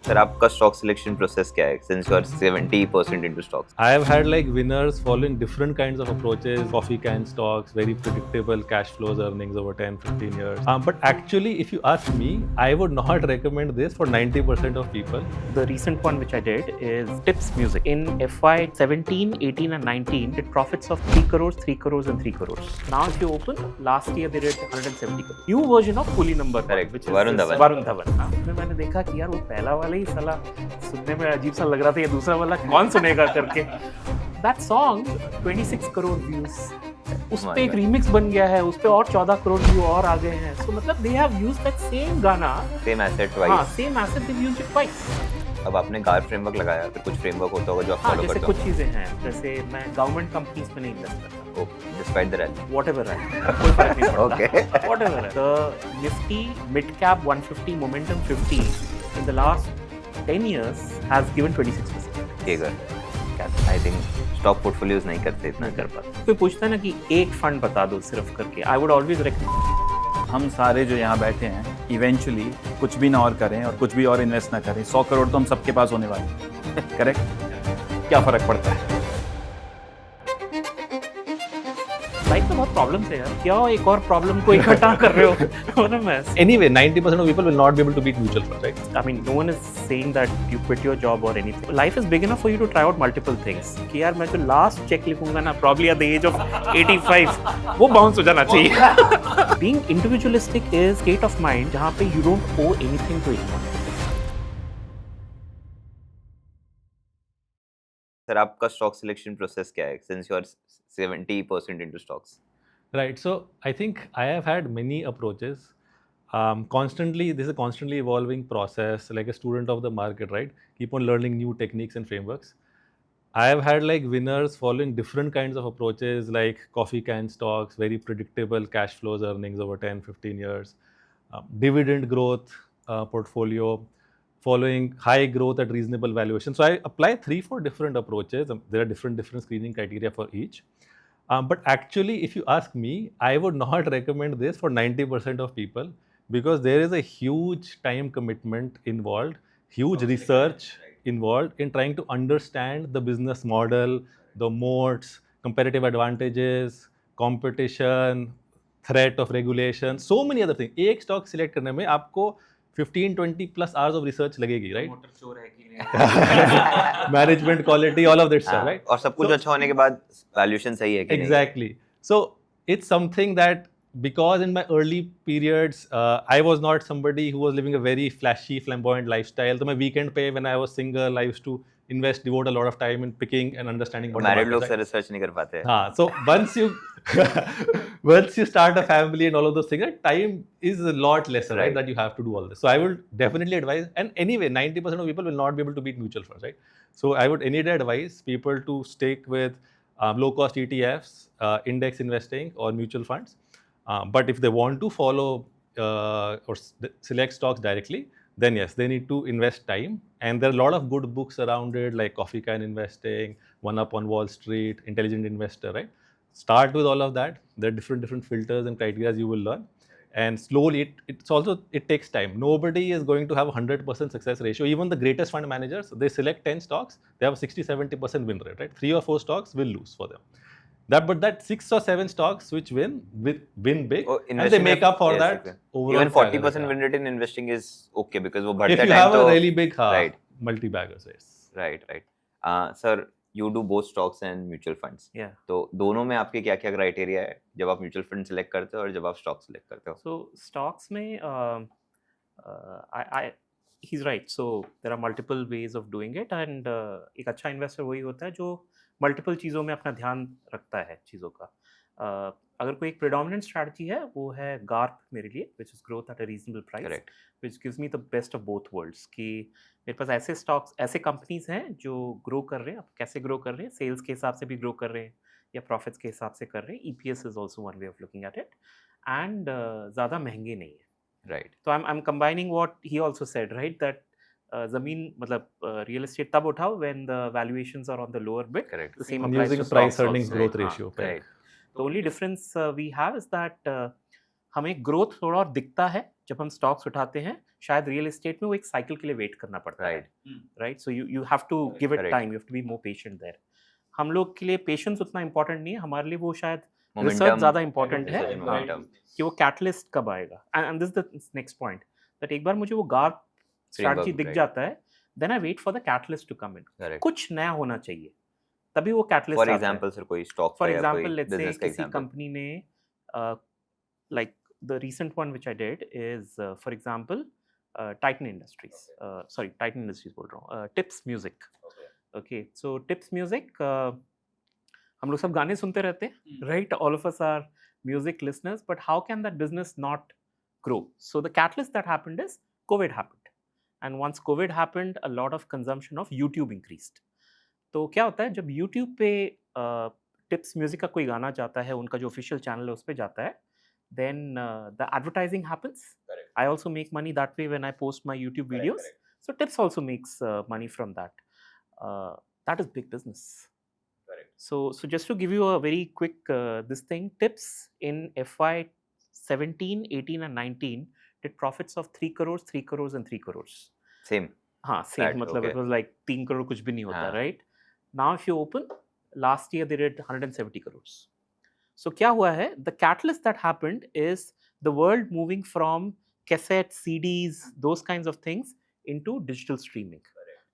Sir आपका stock selection process क्या है since you are 70% into stocks? I have had like winners following different kinds of approaches, coffee can stocks, very predictable cash flows, earnings over 10, 15 years. But actually, if you ask me, I would not recommend this for 90% of people. The recent one which I did is Tips Music. In FY 17, 18 and 19, did profits of 3 crores, 3 crores and 3 crores. Now if you open, last year they did 170 crores. New version of Fully Number One, Correct. which is Varun Dhawan. Varun Dhawan. उसमें मैंने देखा कि यार वो पहला वाला ही साला सुनने में अजीब सा लग रहा था, ये दूसरा वाला कौन सुनेगा करके. That song 26 करोड़ व्यूज, उस पे एक रीमिक्स बन गया है, उस पे और 14 करोड़ व्यू और आ गए हैं. सो मतलब they have used that same गाना, Same asset हाँ wise. Same asset, they used it twice. अब आपने गार फ्रेमवर्क लगाया फिर कुछ फ्रेमवर्क होता होगा जो आप हाँ, फॉलो जैसे करते कुछ चीजें हैं, जैसे मैं गवर्नमेंट कंपनीज में नहीं इन्वेस्ट करता. हो डिस्पाइट द रैली. Whatever है, कोई फर्क नहीं पड़ता. Okay. Whatever है. The Nifty Mid Cap 150 Momentum 50 in the last 10 years has given 26%. I think stock portfolios नहीं करते इतना. नहीं कर पाता. कोई पूछता है ना कि एक फंड बता दो सिर्फ करके, आई वुड ऑलवेज रेकमेंड. हम सारे जो यहाँ बैठे हैं इवेंचुअली कुछ भी ना और करें और कुछ भी और इन्वेस्ट ना करें, 100 करोड़ तो हम सबके पास होने वाले हैं. करेक्ट? क्या फर्क पड़ता है? लाइफ में बहुत प्रॉब्लम्स है यार, क्या एक और प्रॉब्लम को इकट्ठा कर रहे हो. मतलब मैं Anyway, 90% of people will not be able to beat mutual funds, right? I mean, no one is saying that you quit your job or anything. Life is big enough for you to try out multiple things. कि यार मैं जो last check लिखूंगा ना, probably at the age of 85, वो bounce हो जाना चाहिए. Being individualistic is state of mind जहाँ पे you don't owe anything to anyone. Sir आपका स्टॉक सिलेक्शन प्रोसेस क्या है since you are 70% into stocks? Right. So I think I have had many approaches. Constantly, this is a constantly evolving process, like a student of the market, right? Keep on learning new techniques and frameworks. I have had like winners following different kinds of approaches, like coffee can stocks, very predictable cash flows, earnings over 10, 15 years, dividend growth portfolio, following high growth at reasonable valuation. So I apply 3-4 different approaches. There are different screening criteria for each. But actually, if you ask me, I would not recommend this for 90% of people because there is a huge time commitment involved, huge research involved in trying to understand the business model, the moats, competitive advantages, competition, threat of regulation, so many other things. एक stock select करने में आपको 15-20 plus hours of research लगेगी, right? Management quality, all of that stuff, right? और सब कुछ अच्छा होने के बाद वैल्यूएशन सही है कि नहीं? Exactly. So it's something that because in my early periods, I was not somebody who was living a very flashy, flamboyant lifestyle. So my weekend pay when I was single, I used to devote a lot of time in picking and understanding what the married market लोग is, से right? Research नहीं कर पाते. हाँ, so once you start a family and all of those things, right, time is a lot lesser, right, Right. that you have to do all this. So I would definitely advise, and anyway, 90% of people will not be able to beat mutual funds, right? So I would any day advise people to stick with low-cost ETFs, index investing, or mutual funds. But if they want to follow or select stocks directly, then yes, they need to invest time. And there are a lot of good books around it, like Coffee Can Investing, One Up on Wall Street, Intelligent Investor, right? Start with all of that. There are different filters and criteria you will learn. And slowly, it takes time. Nobody is going to have 100% success ratio. Even the greatest fund managers, they select 10 stocks, they have a 60-70% win rate, right? 3 or 4 stocks will lose for them. But that 6 or 7 stocks which win big, Oh, and they investing make में- up for yes, that okay. overall. Even 40% win rate in investing is okay because वो If बढ़ता you time have तो a really big right. multi-baggers, yes. right. Sir, you do both stocks and mutual funds. Yeah. तो दोनों में आपके क्या क्या criteria है जब आप म्यूचुअल फंड सेलेक्ट करते हो और जब आप स्टॉक सेलेक्ट करते हो? So stocks में he's right. So there are multiple ways of doing it, and एक अच्छा इन्वेस्टर वही होता है जो मल्टीपल चीज़ों में अपना ध्यान रखता है चीज़ों का. अगर कोई एक प्रेडोमिनेंट स्ट्रैटेजी है वो है गार्प मेरे लिए, which is growth at a reasonable price, Correct. Which gives me the best of both worlds. कि मेरे पास ऐसे स्टॉक्स, ऐसे कंपनीज हैं जो ग्रो कर रहे हैं. अब कैसे ग्रो कर रहे हैं? सेल्स के हिसाब से भी ग्रो कर रहे हैं या प्रॉफिट्स के हिसाब से कर रहे हैं. EPS is also one way of looking at it, and ज़्यादा महंगे नहीं है. Right. तो I am combining what he also said, right, that ज़मीन मतलब रियल एस्टेट तब उठाओ when the valuations are on the lower bit. Correct. The same Using applies to price stocks earnings also. growth हाँ, ratio. Right. The only difference we have is that हमें growth थोड़ा और दिखता है जब हम स्टॉक्स उठाते हैं, शायद रियल एस्टेट में वो एक साइकिल के लिए वेट करना पड़ता है, right? So you have to give it Correct. Time, you have to be more patient there. हम लोग के लिए पेशेंस उतना इंपॉर्टेंट नहीं है, हमारे लिए वो शायद रिसर्च Momentum, ज़्यादा इंपॉर्टेंट है, research and हाँ, momentum. कि वो कैटलिस्ट कब आएगा। And this the next point, that एक बार मुझे वो गार्प स्ट्रैटेजी दिख right. जाता है, then I wait for the catalyst to come in. Correct. कुछ नया होना चाहिए, तभी वो कैटलिस्ट फॉर आता है। एग्जांपल सर कोई स्टॉक फॉर का या कोई एग्जांपल लेट्स से बिजनेस का किसी एग्जांपल। कंपनी ने like the recent one which I did is for example Titan Industries, sorry Titan Industries बोल रहा हूँ, Tips Music. Okay, so Tips Music, हम लोग सब गाने सुनते रहते हैं, right? All of us are music listeners, but how can that business not grow? So the catalyst that happened is COVID happened, and once COVID happened, a lot of consumption of YouTube increased. तो क्या होता है जब YouTube पे tips music का कोई गाना जाता है, उनका जो ऑफिशियल चैनल है उस पे जाता है, then the advertising happens. Correct. I also make money that way when I post my YouTube Correct, videos. correct. So tips also makes money from that. That is big business. Correct. So just to give you a very quick this thing, tips in FY 17, 18 and 19 did profits of 3 crores, 3 crores and 3 crores. Same. हाँ, same, That, मतलब okay. it was like 3 crore कुछ भी नहीं होता, हाँ. right? Now if you open, last year they did 170 crores. So क्या हुआ है? The catalyst that happened is the world moving from cassettes, CDs, those kinds of things into digital streaming.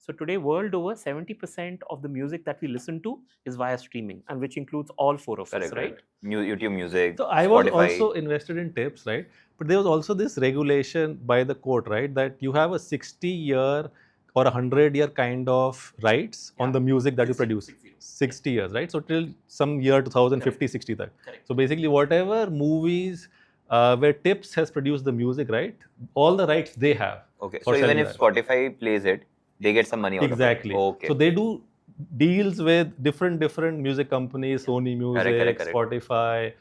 So today, world over, 70% of the music that we listen to is via streaming, and which includes all four of us, Correct, right? correct. YouTube Music, So I was Spotify. also invested in tips, right? But there was also this regulation by the court, right, that you have a 60-year or a 100-year kind of rights on the music that you produce. 60 years, right? So till some year 2050, 60 tak. Correct. So basically, whatever movies where Tips has produced the music, right? All the rights they have. Okay, for so even selling if that. Spotify plays it, they get some money out Exactly. of it. Okay. So they do deals with different music companies, Sony Music, correct. Spotify,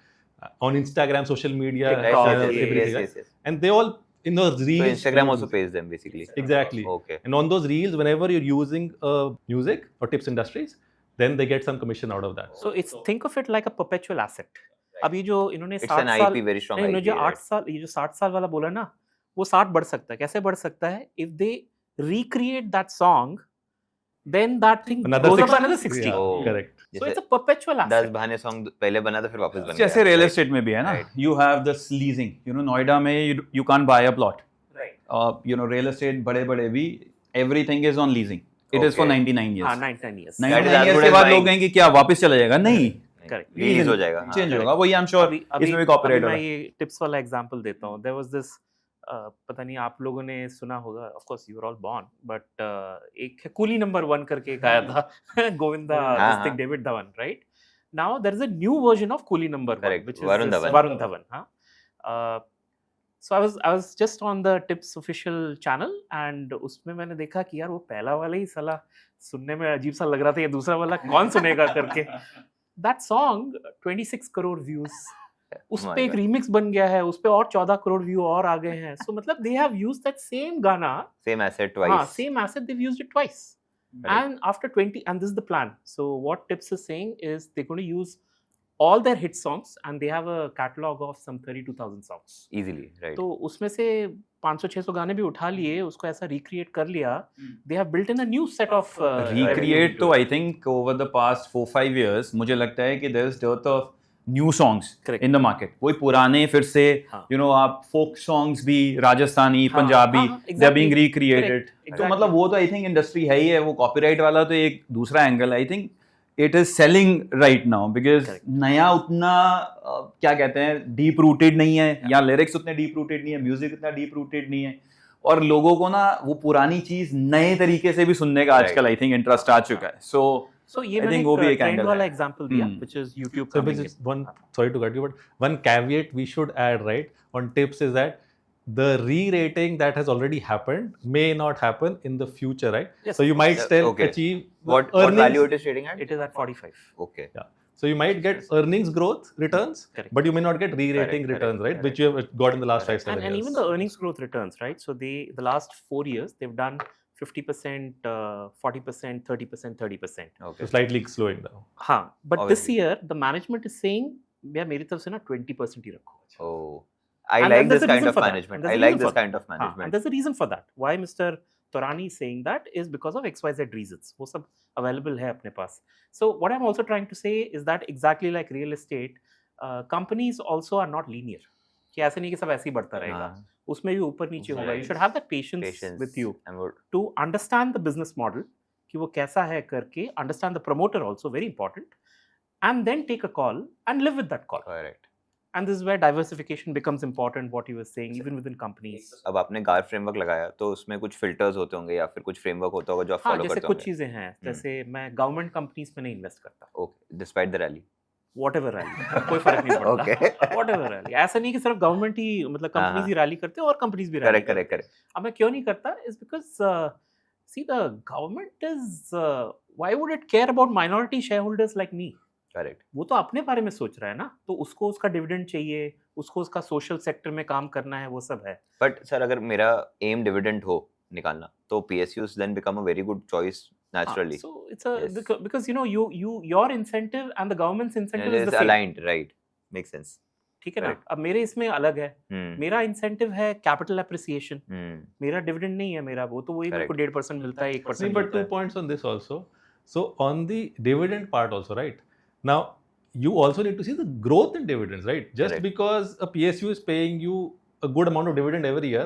on Instagram, social media, TikTok, channels, yes, everything, right? yes. And they all in those So reels. Instagram also pays them basically. Exactly. Okay. And on those reels, whenever you're using music or Tips Industries, then they get some commission out of that. So it's think of it like a perpetual asset. अब ये जो इन्होंने It's 60 an साल, IP, very strong नहीं, IP. जो 8 साल, ये जो 60 साल वाला बोला ना, वो 60 बढ़ सकता है। कैसे बढ़ सकता है? If they recreate that song, then that thing goes up another 60. Yeah, Oh. correct. So it's a perpetual 10 asset. बहाने सॉन्ग पहले बना था फिर वापस बन गया. जैसे रियल Right. एस्टेट में भी है ना, Right. You have this leasing, you know Noida में you can't buy a plot, Right. You know real estate बड़े बड़े भी everything is on leasing, it is for Okay. 99 हाँ, years. 99 years. 99 as years good के as बाद buying. लोग कहेंगे क्या वापस चला जाएगा? नहीं, Correct. Release हो जाएगा. हाँ. चेंज होगा। वही आई एम श्योर इसमें भी कॉपीराइट मैं होगा। ये टिप्स वाला एग्जांपल देता हूँ। देयर वाज दिस, पता नहीं आप लोगों ने सुना होगा, of course you are all born, but एक है कूली नंबर 1 करके एक आया था गोविंदा, हाँ, दिस थिंग, हाँ. David Dhawan, right? Now there is a new version of Coolie number 1 Correct. Which is Varun Dhawan. Varun Dhawan, हाँ। So I was just on the Tips official channel and उसमें मैंने देखा कि यार वो पहला वाला ही साला सुनने में अजीब सा लग रहा था, ये दूसरा वाला कौन सुनेगा करके। दैट सॉन्ग 26 करोड़ व्यूज, उस My पे एक God. रीमिक्स बन गया है, उस पे और 14 करोड़ व्यू और आ गए हैं। सो मतलब they have used that same गाना, Same asset हाँ, twice. same asset, they've used it twice. Correct. And after 20, and this is the plan. So what Tips is saying is they're going to use all their hit songs and they have a catalog of some 32,000 songs. Easily, right. तो उसमें से 500-600 गाने भी उठा लिए, उसको ऐसा recreate कर लिया। They have built in a new set of recreate तो I think over the past 4-5 years मुझे लगता है कि there is dirt of new songs Correct. In the market. वही पुराने फिर से हाँ. यू नो आप फोक सॉन्ग्स भी राजस्थानी, हाँ, पंजाबी, हाँ, they are exactly. Being recreated. Correct, तो exactly. मतलब वो तो आई थिंक इंडस्ट्री है ही है। वो कॉपीराइट वाला तो एक दूसरा angle, I think it is selling right now because Correct. नया उतना क्या कहते हैं डीप रूटेड नहीं है, या लिरिक्स उतने डीप रूटेड नहीं है, म्यूजिक उतना डीप रूटेड नहीं है, और लोगों को ना वो पुरानी चीज नए तरीके से भी सुनने का आजकल आई थिंक इंटरेस्ट आ चुका है। सो So ये I मैंने think वो भी एक ट्रेंड angle वाला है। एग्जांपल दिया, Hmm. which is YouTube So, coming which is in. one, sorry to cut you, but one caveat we should add, right, on Tips is that the re-rating that has already happened may not happen in the future, right? Yes, So you might still okay. achieve the What earnings. value it is trading at? It is at 45. Okay. So you might get earnings growth returns, Correct. but you may not get re-rating Correct, returns, right? correct, Which you have got in the last 5-7 years. And even the earnings growth returns, right? So the last 4 years they've done 50%, 40%, 30%, 30%. Okay. So slightly slowing down. हाँ, but this Obviously. year the management is saying यार मेरी तरफ से ना 20% ही रखो। Oh. I And like there's this a kind reason of for that. management. And there's I a like reason this for kind of And management. there's a reason for that. Why Mr. Torani is saying that is because of XYZ reasons. वो सब available है अपने पास. So what I'm also trying to say is that exactly like real estate, companies also are not linear. कि ऐसे नहीं कि सब ऐसे ही बढ़ता रहेगा. हाँ, उसमें भी ऊपर नीचे होगा. You Right. should have that patience patience with you and what to understand the business model कि वो कैसा है करके, understand the promoter also, very important, and then take a call and live with that call. correct. And this is where diversification becomes important, what you were saying, even within companies. अब आपने गार framework लगाया तो उसमें कुछ filters होते होंगे या फिर कुछ फ्रेमवर्क होता होगा जो आप हाँ, फॉलो जैसे करते कुछ होंगे. चीजें हैं, जैसे मैं गवर्नमेंट कंपनीज में नहीं इन्वेस्ट करता, okay, despite the rally. Whatever rally, कोई फर्क नहीं पड़ता. ओके. व्हाटएवर रैली, ऐसा नहीं कि सिर्फ गवर्नमेंट ही, मतलब हाँ, कंपनीज ही रैली करते हैं और कंपनीज भी रैली करेक्ट करते करेक्ट हैं. करेक्ट. अब मैं क्यों नहीं करता, is because see the government is, why would it care about minority share holders like me? Correct. वो तो अपने बारे में सोच रहा है ना, तो उसको उसका डिविडेंड चाहिए, उसको उसका सोशल सेक्टर में काम करना है, वो सब है. बट सर अगर मेरा एम डिविडेंड हो निकालना तो PSUs then become a very good choice naturally. So it's a Yes. because you know your incentive and the government's incentive And is the it's same. aligned, right? Makes sense. ठीक है ना. Correct. अब मेरे इसमें अलग है. Hmm. मेरा incentive है कैपिटल एप्रिसिएशन. Hmm. मेरा डिविडेंड नहीं है मेरा, वो तो वही मेरे को 1.5% मिलता है, 1% See, but मिलता 2 है. points on this also. So on the dividend part also, right? Now you also need to see the growth in dividends, right? Just Correct. because a PSU is paying you a good amount of dividend every year,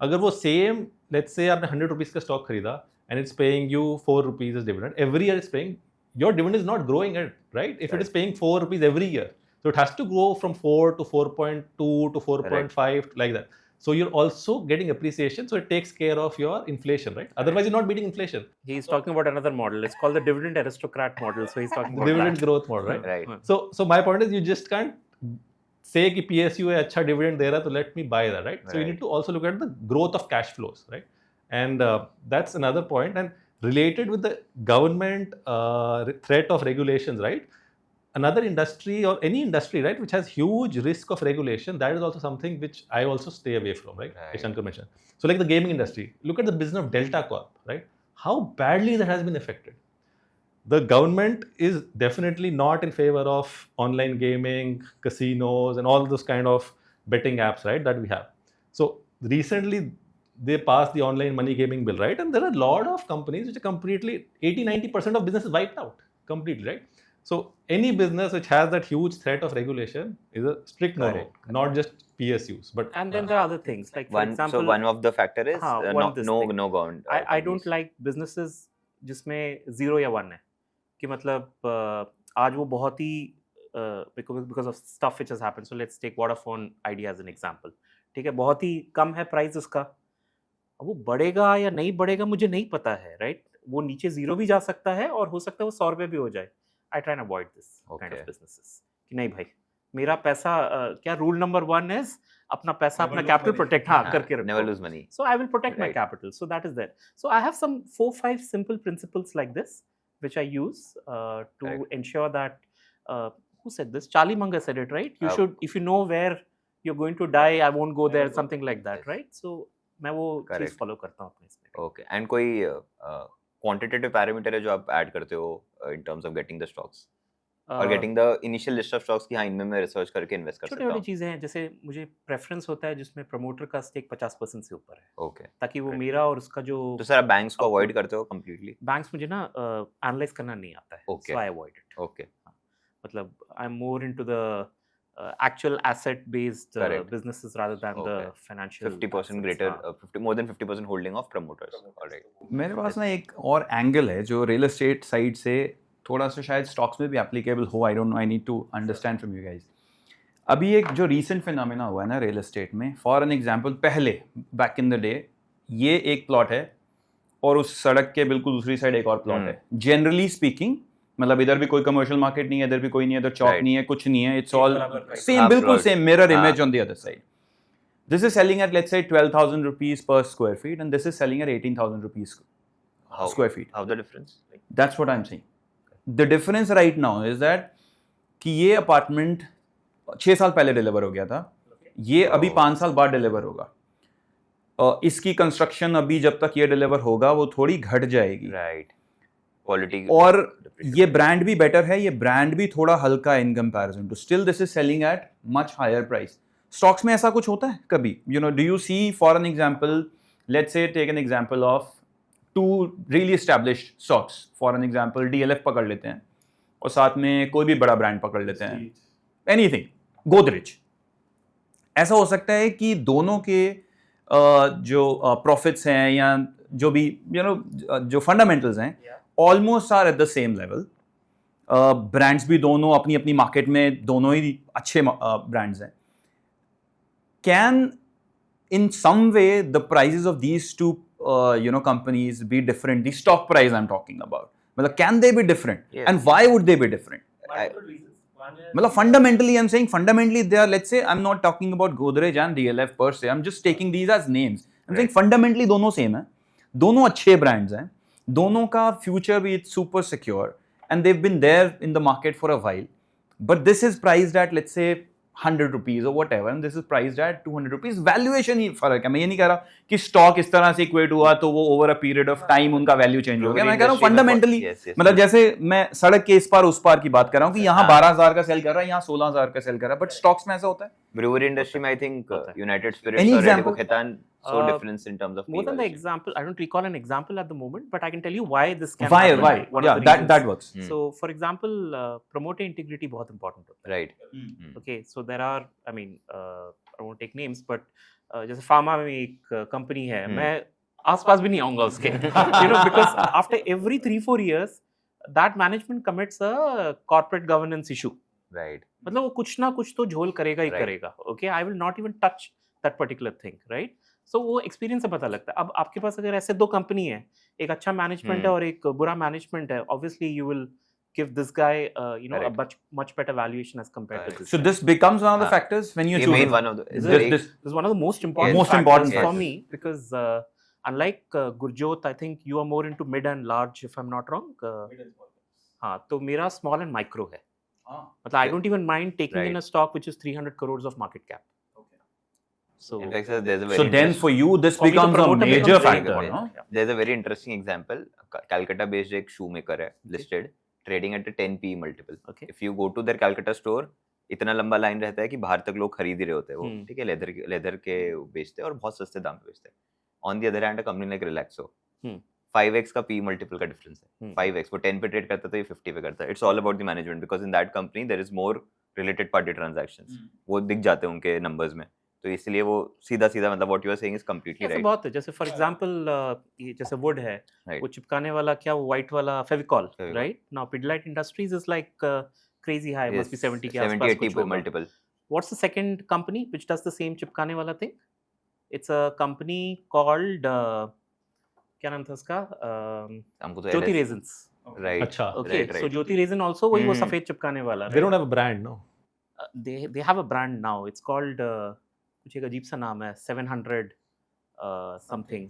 अगर वो same, let's say आपने 100 rupees का stock खरीदा and it's paying you 4 rupees as dividend, every year it's paying, your dividend is not growing it, right? If it is paying 4 rupees every year, so it has to grow from 4 to 4.2 to 4.5 like that. So you're also getting appreciation, so it takes care of your inflation, right? Otherwise, you're not beating inflation. He's talking about another model. It's called the dividend aristocrat model. So he's talking The about dividend that. growth model, right? Right. So my point is, you just can't say कि PSU है अच्छा dividend दे रहा है तो let me buy that, right? So you Right. need to also look at the growth of cash flows, right? And that's another point. And related with the government threat of regulations, right? Another industry or any industry, right, which has huge risk of regulation, that is also something which I also stay away from, right? Right. As Shankar mentioned. So like the gaming industry, look at the business of Delta Corp, right? How badly that has been affected. The government is definitely not in favor of online gaming, casinos, and all those kind of betting apps, right, that we have. So recently they passed the online money gaming bill, right? And there are a lot of companies which are completely 80-90% of business is wiped out completely, right? So any business which has that huge threat of regulation is a strict no, Correct. not just PSUs, but And then there are other things like, for One example, so one of the factor is हाँ, one this no thing. government. I don't like businesses जिसमें 0 या 1 है, कि मतलब आज वो बहुत ही because of stuff which has happened. So let's take Vodafone Idea as an example. ठीक है, बहुत ही कम है प्राइस उसका. अब वो बढ़ेगा या नहीं बढ़ेगा मुझे नहीं पता है, राइट? वो नीचे 0 भी जा सकता है और हो सकता है वो 100 रुपये भी हो जाए. I try and avoid this kind of Okay. businesses. कि नहीं भाई, मेरा पैसा क्या रूल नंबर 1 is अपना पैसा अपना कैपिटल प्रोटेक्ट हाँ करके रखो. Never lose money. So I will protect my Right. capital. So that is there. So I have some 4-5 simple principles like this, which I use to Correct. ensure that. Who said this? Charlie Munger said it, right? You should, if you know where you're going to die, I won't go there. Something like that, Yes. right? So मैं वो चीज Correct. follow करता हूँ अपने इसमें. Okay. And कोई quantitative parameter है जो आप ऐड करते हो in terms of getting the stocks or getting the initial list of stocks कि हाँ इनमें मैं रिसर्च करके इन्वेस्ट कर छोटी सकता छोटी हूँ. चीजें हैं, जैसे मुझे प्रेफरेंस होता है जिसमें प्रमोटर का स्टेक 50% से ऊपर है, Okay. ताकि वो Correct. मेरा और उसका जो तो सर आप बैंक्स को Output. अवॉइड करते हो completely? बैंक्स मुझे ना एनालाइज करना नहीं आता है. Okay. So I avoid it. Okay. मतलब I am more into the actual asset based Correct. businesses rather than the Okay. financial 50% assets. greater, हाँ. more than 50% holding of promoters. All right. मेरे पास ना एक और एंगल है जो real estate side से थोड़ा सा शायद स्टॉक्स में भी एप्लीकेबल हो. I don't know, I need to understand from you guys. अभी एक जो रीसेंट फिनोमेना हुआ है ना रियल एस्टेट में, फॉर एन एग्जांपल, पहले बैक इन द डे ये एक प्लॉट है और उस सड़क के बिल्कुल दूसरी साइड एक और प्लॉट है. जनरली स्पीकिंग, मतलब इधर भी कोई कमर्शियल मार्केट नहीं है, इधर भी कोई नहीं है, इधर चौक Right. नहीं है, कुछ नहीं है, इट्स ऑल सेम, हाँ, बिल्कुल plot. सेम मिरर हाँ. Image on the other side. This is selling at, let's say, 12,000 rupees per square feet, and this is selling at 18,000 rupees How square feet. How the difference? That's what I'm saying. The difference right now is that कि ये apartment 6 साल पहले deliver हो गया था, ये अभी 5 साल बाद डिलीवर होगा. इसकी कंस्ट्रक्शन अभी जब तक ये डिलीवर होगा वो थोड़ी घट जाएगी. Right. Quality. और ये ब्रांड भी बेटर है, ये ब्रांड भी थोड़ा हल्का in comparison to, still this is selling at much higher price. Stocks में ऐसा कुछ होता है कभी? You know, do you see for an example, let's say take an example of two really established stocks, for an example DLF पकड़ लेते हैं और साथ में कोई भी बड़ा ब्रांड पकड़ लेते हैं, एनीथिंग, गोदरेज। ऐसा हो सकता है कि दोनों के जो प्रॉफिट्स हैं या जो भी जो फंडामेंटल्स हैं almost are at the same level. Brands भी दोनों अपनी अपनी मार्केट में दोनों ही अच्छे ब्रांड्स हैं। Can in some way the prices of these two companies be different? The stock price I'm talking about, मतलब can they be different? Yes. And why would they be different? मतलब fundamentally I'm saying fundamentally they are, let's say I'm not talking about Godrej and DLF per se, I'm just taking these as names. I'm saying fundamentally दोनों same है, दोनों अच्छे brands हैं, दोनों का future भी it's super secure and they've been there in the market for a while, but this is priced at, let's say, 100 rupees or whatever, and this is priced at 200 rupees. Valuation ही फर्क है। मैं ये नहीं कह रहा कि stock इस तरह से इक्वेट हुआ तो वो over a period of time उनका वैल्यू चेंज हो गया। मैं कह रहा हूँ फंडामेंटली, मतलब जैसे मैं सड़क के इस पार उस पार की बात कर रहा हूँ कि यहाँ 12,000 का सेल कर रहा है, यहाँ 16,000 का सेल कर रहा है, बट स्टॉक्स में ऐसा होता है। ब्रूअरी इंडस्ट्री में I think United Spirits Any और Radico example? Khaitan so difference in terms of More than the valuation. example, I don't recall an example at the moment, but I can tell you why this can Why? happen. Why? One of Yeah, the that reasons. works. So, for example, promoter integrity बहुत important होता Right. है. Okay, so there are, I mean, I won't take names, but जैसे pharma में एक company है, मैं आसपास भी नहीं आऊँगा उसके, you know, because after every 3-4 years, that management commits a corporate governance issue. Right. मतलब वो कुछ ना कुछ तो झोल करेगा ही Right. करेगा. Okay, I will not even touch that particular thing, right? सो वो एक्सपीरियंस से पता लगता है। अब आपके पास अगर ऐसे दो कंपनी है, एक अच्छा मैनेजमेंट है और एक बुरा मैनेजमेंट है, obviously you will give this guy a much better valuation as compared to this So guy. this becomes one of the factors when you ये choose. main one of the This this- is one of the most important Most factors important for factors. me because unlike Gurjot, I think you are more into mid and large if I'm not wrong. हाँ, तो मेरा small and micro है। मतलब I don't even mind taking in a stock which is 300 crores of market cap. So in fact, sir, there's a very So then for you this For me, the becomes a promoter major becomes very factor, important. no? Yeah. there's a very interesting example. Calcutta based एक shoe maker है listed, trading at a 10 PE multiple. Okay. If you go to their Calcutta store, इतना लंबा line रहता है कि बाहर तक लोग खरीद ही रहे होते हैं वो, ठीक है, लेदर के बेचते हैं और बहुत सस्ते दाम पे बेचते हैं। On the other hand company like Relaxo 5x का पी मल्टीपल का डिफरेंस है। 5x वो 10 पे ट्रेड करता है तो ये 50 पे करता है। It's all about the management because in that company there is more related party transactions, वो दिख जाते हैं उनके नंबर्स में, तो इसलिए वो सीधा सीधा मतलब what you are saying is completely ऐसे राइट। बहुत है, जैसे फॉर एग्जांपल ये जैसे वुड है, Right. वो चिपकाने वाला क्या वो व्हाइट वाला Fevicol, Fevicol. Right? Now Pidilite industries is like crazy high, must be 70 के 70 आसपास 80 कुछ पे होगा। Multiple. What's the second company which does the same चिपकाने वाला thing? It's a company called क्या नाम था उसका? हमको तो ज्योति रेजिन्स। राइट। अच्छा, Okay, Right, so right. ज्योति रेजिन also वही वो Hmm. सफेद चिपकाने वाला। they don't have a brand, no? They have a brand now. It's called कुछ एक अजीब सा नाम है 700 something.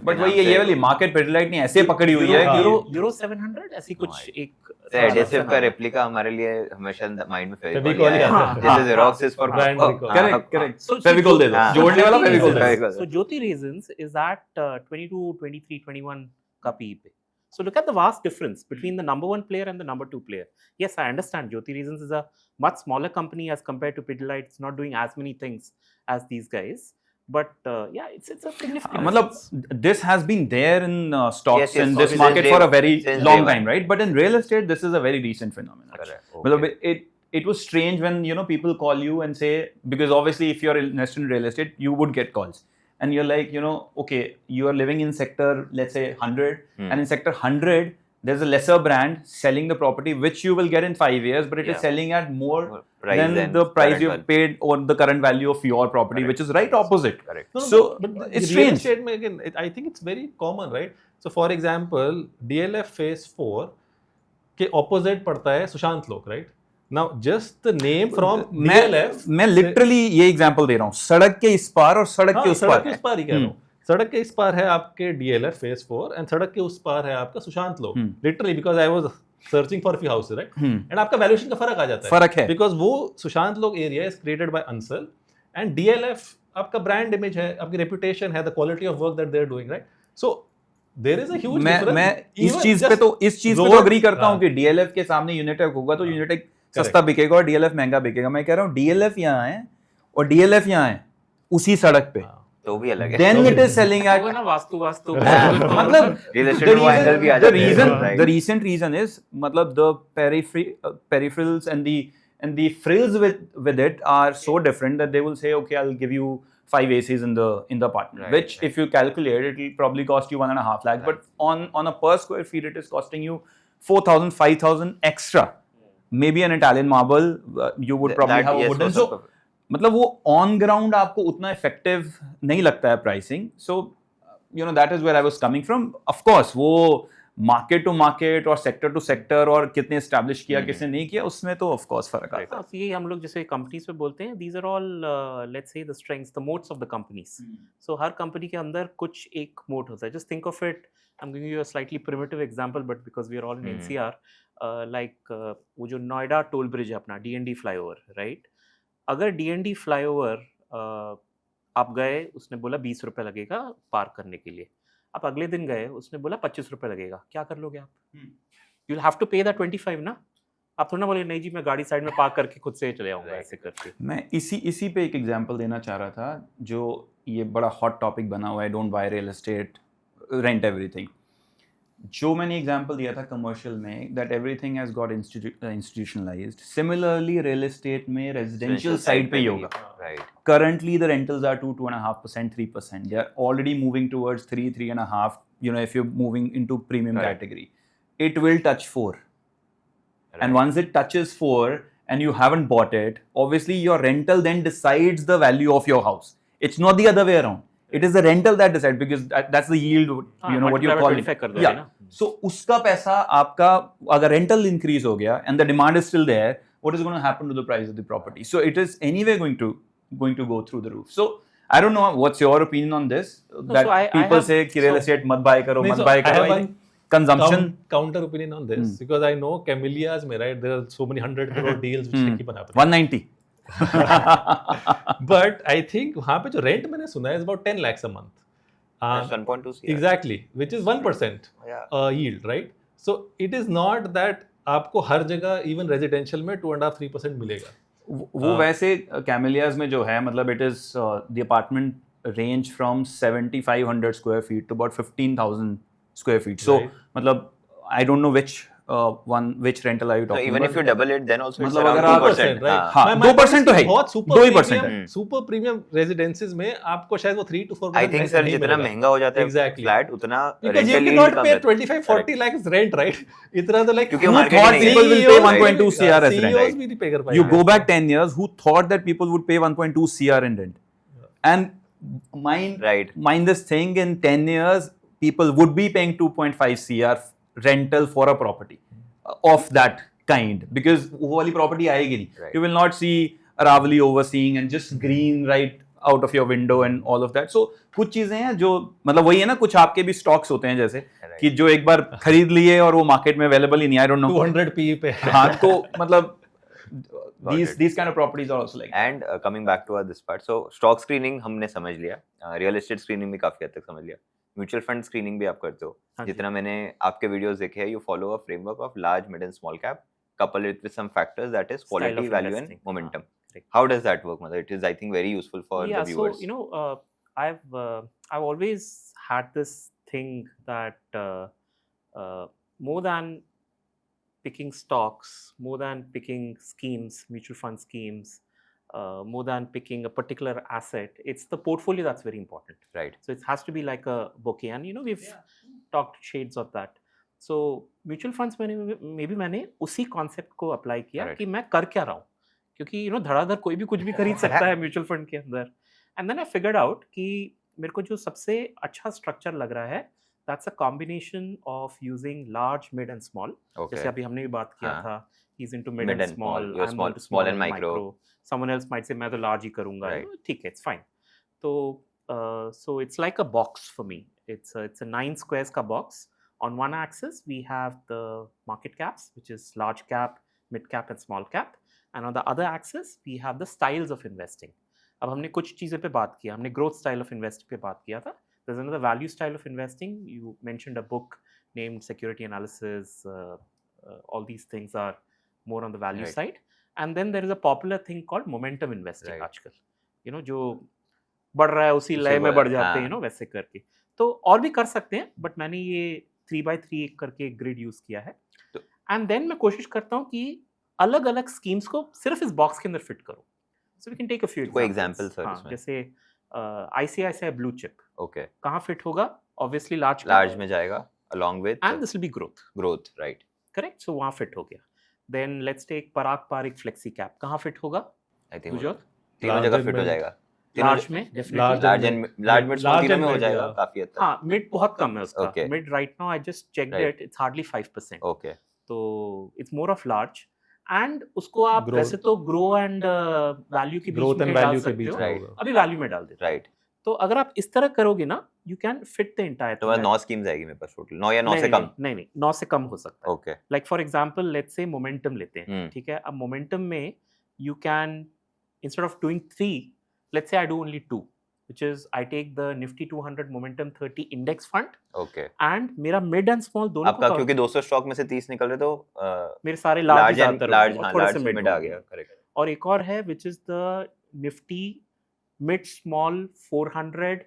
But वही ये वाली मार्केट पेडलाइट नहीं ऐसे पकड़ी हुई है हाँ। कि यूरो 700 ऐसी कुछ No, एक एडेसिव नाम का है। रेप्लिका हमारे लिए हमेशा माइंड में Fevicol फेविकॉल ही है, आता है। जैसे Xerox is for Brand recall. Correct correct So Fevicol दे दो, हाँ। जोड़ने वाला Jyoti फेविकॉल दे दो। Fevicol. So Jyoti Resins is at 22, 23, 21 ka PE pe. So look at the vast difference between the number one player and the number two player. Yes, I understand Jyoti Resins is a much smaller company as compared to Pidilite. It's not doing as many things as these guys. But yeah, it's a significant मतलब difference. this has been there in stocks Yes, yes, in this since market day for a one. very Since long day one. time, right? But in real estate, this is a very recent phenomenon. मतलब it was strange when people call you and say, because obviously if you're invested in real estate, you would get calls, and you're like, okay, you are living in sector, let's say 100, and in sector 100 there's a lesser brand selling the property which you will get in 5 years, but it is Yeah. selling at more price than than the price current you've one. paid or the current value of your property, Correct. which is right opposite. Correct. No, no, So, but it's real strange. estate में again, I think it's very common, right? So for example, DLF Phase 4 के opposite पड़ता है सुशांत लोक, right? Now just the name from DLF, मैं literally ये example दे रहा हूँ, सड़क के इस पार और सड़क के हाँ, उस सड़क पार के है। उस पार ही कह रहा हूँ। सड़क के इस पार है आपके DLF Phase 4 and सड़क के उस पार है आपका सुशांत लोक। Literally because I was searching for a few houses, right? And आपका वैल्यूएशन का फर्क आ जाता है। फर्क है। Because वो सुशांत लोक area is created by Ansal and DLF आपका ब्रांड इमेज है, आपकी रेपुटेशन है, the quality of work that they're doing, right? So there is a huge difference. मैं इस Even चीज पे just तो road- अग्री करता हूँ हाँ। कि DLF के सामने यूनिटेक होगा तो यूनिटेक सस्ता बिकेगा और DLF महंगा बिकेगा। मैं कह रहा हूँ DLF यहाँ है और DLF यहाँ है उसी सड़क पे, तो भी अलग है। then it is selling at वो ना वास्तु मतलब Real estate में वो angle भी आ the जाता है, reason right. the recent reason is मतलब the peripherals and the frills with it are so different that they will say, okay, I'll give you 5 ACs in the apartment, Right, which if you calculate, it will probably cost you 1.5 lakhs, but on a per square feet it is costing you 4,000 5,000 extra. Maybe an Italian marble, you would probably That, have a yes, wooden. was So also- मतलब वो on ground आपको उतना effective नहीं लगता है pricing. So you know that is where I was coming from. Of course वो market to market और sector to sector और कितने एस्टैब्लिश किया किसने नहीं किया उसमें तो ऑफ कोर्स फर्क आता है. तो ये हम लोग जैसे कंपनीज पे बोलते हैं, these are all let's say the strengths, the moats of the companies. So हर कंपनी के अंदर कुछ एक मोड होता है. Just think of it, I am giving you a slightly primitive example, but because we are all in NCR, like वो जो Noida toll bridge है अपना, DND फ्लाईओवर, राइट? अगर DND फ्लाईओवर आप गए, उसने बोला 20 रुपये लगेगा पार करने के लिए, आप अगले दिन गए, उसने बोला 25 रुपये लगेगा, क्या कर लोगे आप? यू विल हैव टू पे द 25 ना. आप थोड़ा ना बोले नहीं जी मैं गाड़ी साइड में पार्क करके खुद से चले आऊँगा ऐसे करके. मैं इसी पे एक एग्जांपल देना चाह रहा था जो ये बड़ा हॉट टॉपिक बना हुआ है, don't by real estate, rent everything. जो मैंने एग्जांपल दिया था कमर्शियल में, that everything has got institutionalised. Similarly real estate में रेजिडेंशियल साइड पे ही होगा. Right. Currently the rentals are 2.5%, 3%. They are already moving towards 3.5. You know, if you're moving into premium Right. category, it will touch 4. Right. And once it touches 4 and you haven't bought it, obviously your rental then decides the value of your house. It's not the other way around. It is the rental that decides, because that's the yield, you know, what you call it. 25 कर दोगे Yeah. ना. So उसका पैसा आपका अगर rental increase हो गया and the demand is still there, what is going to happen to the price of the property? So it is anyway going to go through the roof. So I don't know what's your opinion on this. That so I people have- say कि real so- estate मत buy करो, नहीं, मत so buy I करो. have I one think consumption. counter opinion on this because I know Camellias mein, right, there are so many 100 crore deals which they keep on happening. 190. But I think वहाँ पे जो rent मैंने सुना है is about 10 lakhs a month. That's 1.2 CR. Exactly, which is 1% Yeah. yield, right? So it is not that आपको हर जगह even residential में 2.5-3% मिलेगा. वो वैसे कैमेलियाज में जो है, मतलब it is the apartment range from 7,500 square feet to about 15,000 square feet. So Right. मतलब I don't know which rental are you So talking even about? if you double it, then also it's मतलब around अगर आप 2%. 2%, right? हाँ, My 2% तो है ही. बहुत super 2% premium- है. super premium residences में आपको शायद वो 3 to 4% I think sir नहीं जितना मिलेगा. महंगा हो जाता है Exactly. फ्लैट उतना Because you rental yield cannot come pay रहता है. 25-40 lakhs rent, right? इतना तो like क्योंकि Who market thought ही नहीं people है. will pay 1.2 CR as rent? CEOs भी नहीं pay कर पाएंगे. You go back 10 years, who thought that people would pay 1.2 CR in rent? And Right. mind this thing, in 10 years, people would be paying 2.5 CR rental for a property of that kind, because वो वाली property आएगी नहीं. Right. You will not see Aravali overseeing and just green right out of your window and all of that. So कुछ चीजें हैं जो मतलब वही है ना, कुछ आपके भी stocks होते हैं जैसे Right. कि जो एक बार खरीद लिए और वो मार्केट में अवेलेबल ही नहीं. I don't know. 200 P पे. हाँ तो मतलब it. these kind of properties are also like that. And coming back to this part, so stock screening हमने समझ लिया, real estate screening भी काफी हद तक समझ लिया, म्यूचुअल फंड स्क्रीनिंग भी आप करते हो. हाँ जी. जितना मैंने आपके वीडियोस देखे हैं, you follow a framework of large, mid and small cap coupled it with some factors, that is Style quality, of value and investing. momentum. Correct. How does that work? It is, I think, very useful for Yeah, the viewers. so you know, I've always had this thing that more than picking stocks, more than picking schemes, mutual fund schemes, more than picking a particular asset, it's the portfolio that's very important. Right. So it has to be like a bouquet, and you know we've talked shades of that. So mutual funds में मैंने उसी concept को apply किया Correct. कि मैं कर क्या रहा हूँ, क्योंकि यू नो धड़ाधड़ कोई भी कुछ भी खरीद सकता है म्यूचुअल फंड के अंदर. And then I figured out कि मेरे को जो सबसे अच्छा स्ट्रक्चर लग रहा है, that's a combination of using large, mid and small. Okay. जैसे अभी हमने भी बात किया हाँ. था, he is into mid Mid and and small, small, you're small and micro. Someone else might say मैं तो लार्ज ही करूंगा. Right. ठीक है, इट्स फाइन. तो so it's like a box for me. It's a 9 squares का box. On one axis we have the market caps, which is large cap, mid cap and small cap, and on the other axis we have the styles of investing. अब हमने कुछ चीज़ें पे बात किया, हमने growth style of investing पे बात किया था. There's another value style of investing. You mentioned a book named Security Analysis. All these things are more on the value Right. side. And then there is a popular thing called momentum investing Right. आजकल. You know जो बढ़ रहा है उसी लय में बढ़ जाते हैं, वैसे करके। तो और भी कर सकते हैं, बट मैंने ये 3x3 करके ग्रिड यूज किया है। एंड देन मैं कोशिश करता हूँ कि अलग अलग स्कीम्स को सिर्फ इस बॉक्स के अंदर फिट करो। So we can take a few कोई एग्जांपल सर इसमें? जैसे ICICI ब्लू चिप ओके, कहाँ फिट होगा? ऑब्वियसली लार्ज में जाएगा along with and this will be growth, right, correct? So वहाँ फिट हो गया। Then let's take Parag Parikh flexi cap, कहाँ फिट होगा? आई थिंक गुजरात तीनों जगह फिट हो जाएगा। लार्ज में Large definitely. Large mid small तीनों में हो mid, जाएगा yeah. काफी हद तक। हाँ, मिड बहुत कम है उसका। Okay. Mid right now I just checked Right. It, it's hardly 5%। Okay, तो it's more of large, and उसको आप Growth. वैसे तो ग्रो एंड वैल्यू के ग्रोथ बीच एंड में डाल वैल्यू के सकते बीच हो। में Right. होगा। अभी वैल्यू में डाल देते हो। राइट। तो अगर आप इस तरह करोगे ना, you can fit the entire. तो 9 स्कीम्स आएगी मेरे पास टोटल, 9 या 9 से कम? नहीं, 9 से कम हो सकता है। Okay, like for example let's से मोमेंटम लेते हैं, हम्म, ठीक है? अब मोमेंटम में you can instead of doing 3, let's say I do only 2, which is I take the Nifty 200 Momentum 30 Index Fund okay. and मेरा mid and small दोनों आपका को क्योंकि 200 स्टॉक में से 30 निकल रहे तो मेरे सारे लार्ज लार्ज लार्ज हाँ, थोड़े लार्ज से मिड मिड आ गया, करेक्ट। और एक और है which is the Nifty Mid Small 400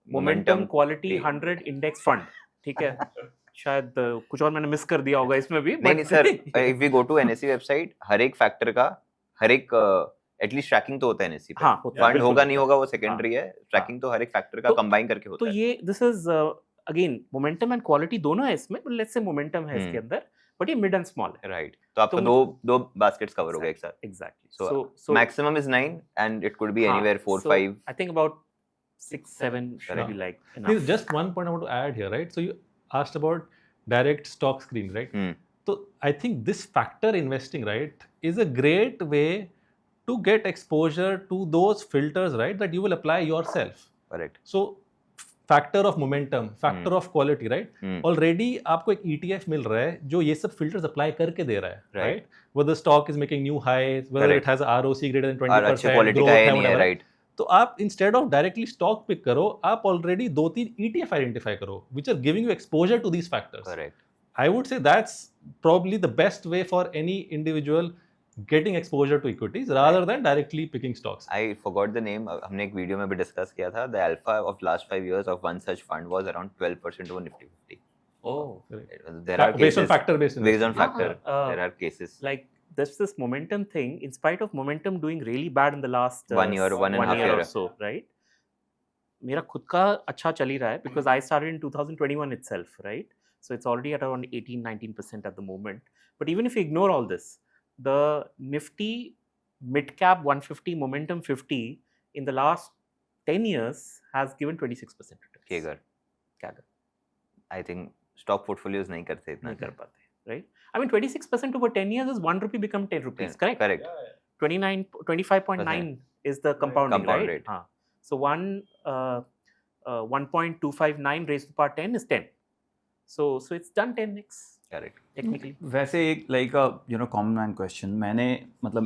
Momentum Quality 100 Index Fund, ठीक है? शायद कुछ और मैंने मिस कर दिया होगा इसमें भी। नहीं sir, if we go to NSE website, हर एक फैक्टर का हर एक एटलीस्ट ट्रैकिंग तो होता है NSE पे। हाँ, होता है, फंड बिल्कुल होगा होता नहीं है। होगा वो सेकेंडरी है, ट्रैकिंग तो हर एक फैक्टर का तो- कंबाइन करके होता तो है। ये this is again momentum and quality दोनों है इसमें, बट लेट्स से मोमेंटम है इसके अंदर, बट ये मिड एंड स्मॉल है। राइट, तो आपका तो- दो बास्केट्स कवर हो गए एक साथ। Exactly. So maximum is 9 and it could be हाँ, anywhere 4, so 5. I think about 6, 7 should Correct. be like There's enough. just one point I want to add here, right? So you asked about direct stock screen, right? Hmm. So I think this factor investing, right, is a great way to get exposure to those filters, right, that you will apply yourself. Correct. So factor of momentum, factor of quality, right? Already आपको एक ETF मिल रहा है जो ये सब filters apply करके दे रहा है, right? Whether stock is making new highs, whether Correct. it has a ROC greater than और 20%, अच्छे क्वालिटी growth का है है, नहीं है, whatever. राइट। तो आप instead of directly stock pick करो, आप ऑलरेडी 2-3 ETF आइडेंटिफाई करो which are giving you exposure to these factors. Correct. I would say that's probably the best way for any individual getting exposure to equities rather than directly picking stocks. I forgot the name. हमने एक video में भी discuss किया था। The alpha of last 5 years of one such fund was around 12% over Nifty 50. Oh, There are Based on cases factor based. based on factor. There are cases. like this momentum thing, in spite of momentum doing really bad in the last 1 year, 1.5 year year or so, right? मेरा खुद का अच्छा चल ही रहा है because I started in 2021 itself, right? So it's already at around 18-19% at the moment. But even if you ignore all this, the Nifty mid cap 150 momentum 50 in the last 10 years has given 26% returns. केगर। CAGR. I think stock portfolios नहीं करते इतना। नहीं कर पाते, right? I mean 26% over 10 years is 1 rupee become 10 rupees, correct? Correct. 25.9 is the compounding, Compound right? rate. हाँ. So 1.259 raised to power 10 is 10. So it's done 10x Correct. technically. वैसे एक like common man question, मैंने मतलब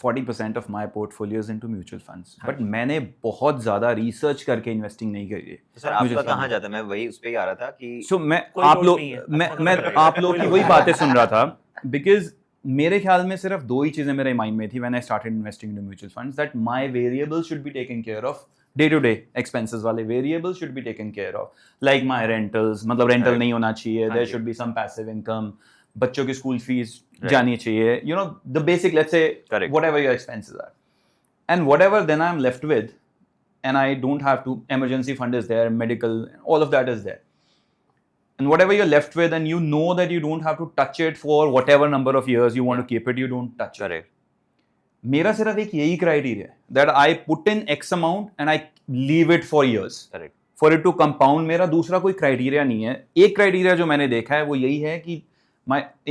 40% of my portfolios into mutual funds, but मैंने बहुत ज़्यादा research करके investing नहीं करी है। तो सर आपका कहाँ जाता है? मैं वही उस पे ही आ रहा था कि सो मैं कोई आप लोड लोग नहीं है, मैं अच्छा मैं लग रहा है। आप लोग कोई की लोड वही नहीं बातें सुन रहा था, बिकॉज मेरे ख्याल में सिर्फ दो ही चीज़ें मेरे माइंड में थी when I started investing in mutual funds, that my variables should be taken care of, day to day expenses वाले variables should be taken care of, like my rentals, मतलब रेंटल नहीं होना चाहिए, there should be some passive income, बच्चों की school fees जानी चाहिए, you know the basic, let's say whatever your expenses are, and whatever then I'm left with, and I don't have to, emergency fund is there, medical, all of that is there, and whatever you're left with and you know that you don't have to touch it for whatever number of years you want to keep it, you don't touch it. Correct. मेरा सिर्फ एक यही criteria है that I put in X amount and I leave it for years. Correct. For it to compound. मेरा दूसरा कोई criteria नहीं है। एक criteria जो मैंने देखा है वो यही है कि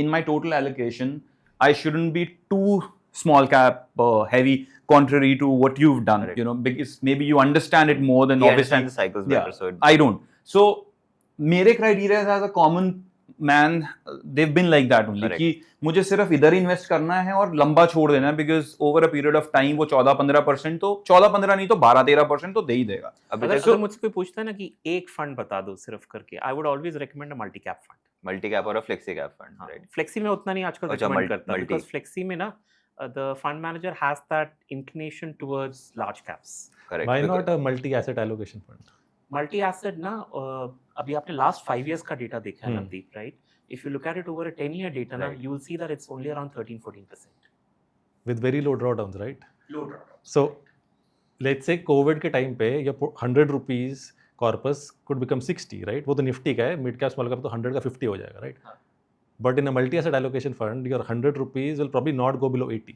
in my total allocation I shouldn't be too small cap heavy, contrary to what you've done. Correct. You know, because maybe you understand it more than He obviously. understands the cycles better, so it- I don't. So मेरे criteria as a common man, they've been like that only. Correct. कि मुझे सिर्फ इधर invest करना है और लंबा छोड़ देना है, because over a period of time वो 14-15% तो 14-15 नहीं तो 12-13% तो दे ही देगा। अभी अगर तक अगर मुझसे कोई पूछता है ना कि एक फंड बता दो सिर्फ करके, I would always recommend a multi cap fund. Multi cap और flexi cap fund, right? Flexi में उतना नहीं आजकल अच्छा, रिकमेंड करता, multi- बिकॉज फ्लेक्सी में ना the fund manager has that inclination towards large caps. Correct. Why Because- not a multi-asset allocation fund? Multi-asset ना अभी आपने last 5 years का data देखा है Hmm. Navdeep, right? If you look at it over a 10-year data ना, Right. you will see that it's only around 13-14%. With very low drawdowns, right? Low drawdowns. So let's say COVID के time पे your 100 rupees corpus could become 60, right? वो तो Nifty का है, mid cap small cap तो 100 का 50 हो जाएगा, right? हाँ. But in a multi-asset allocation fund, your 100 rupees will probably not go below 80,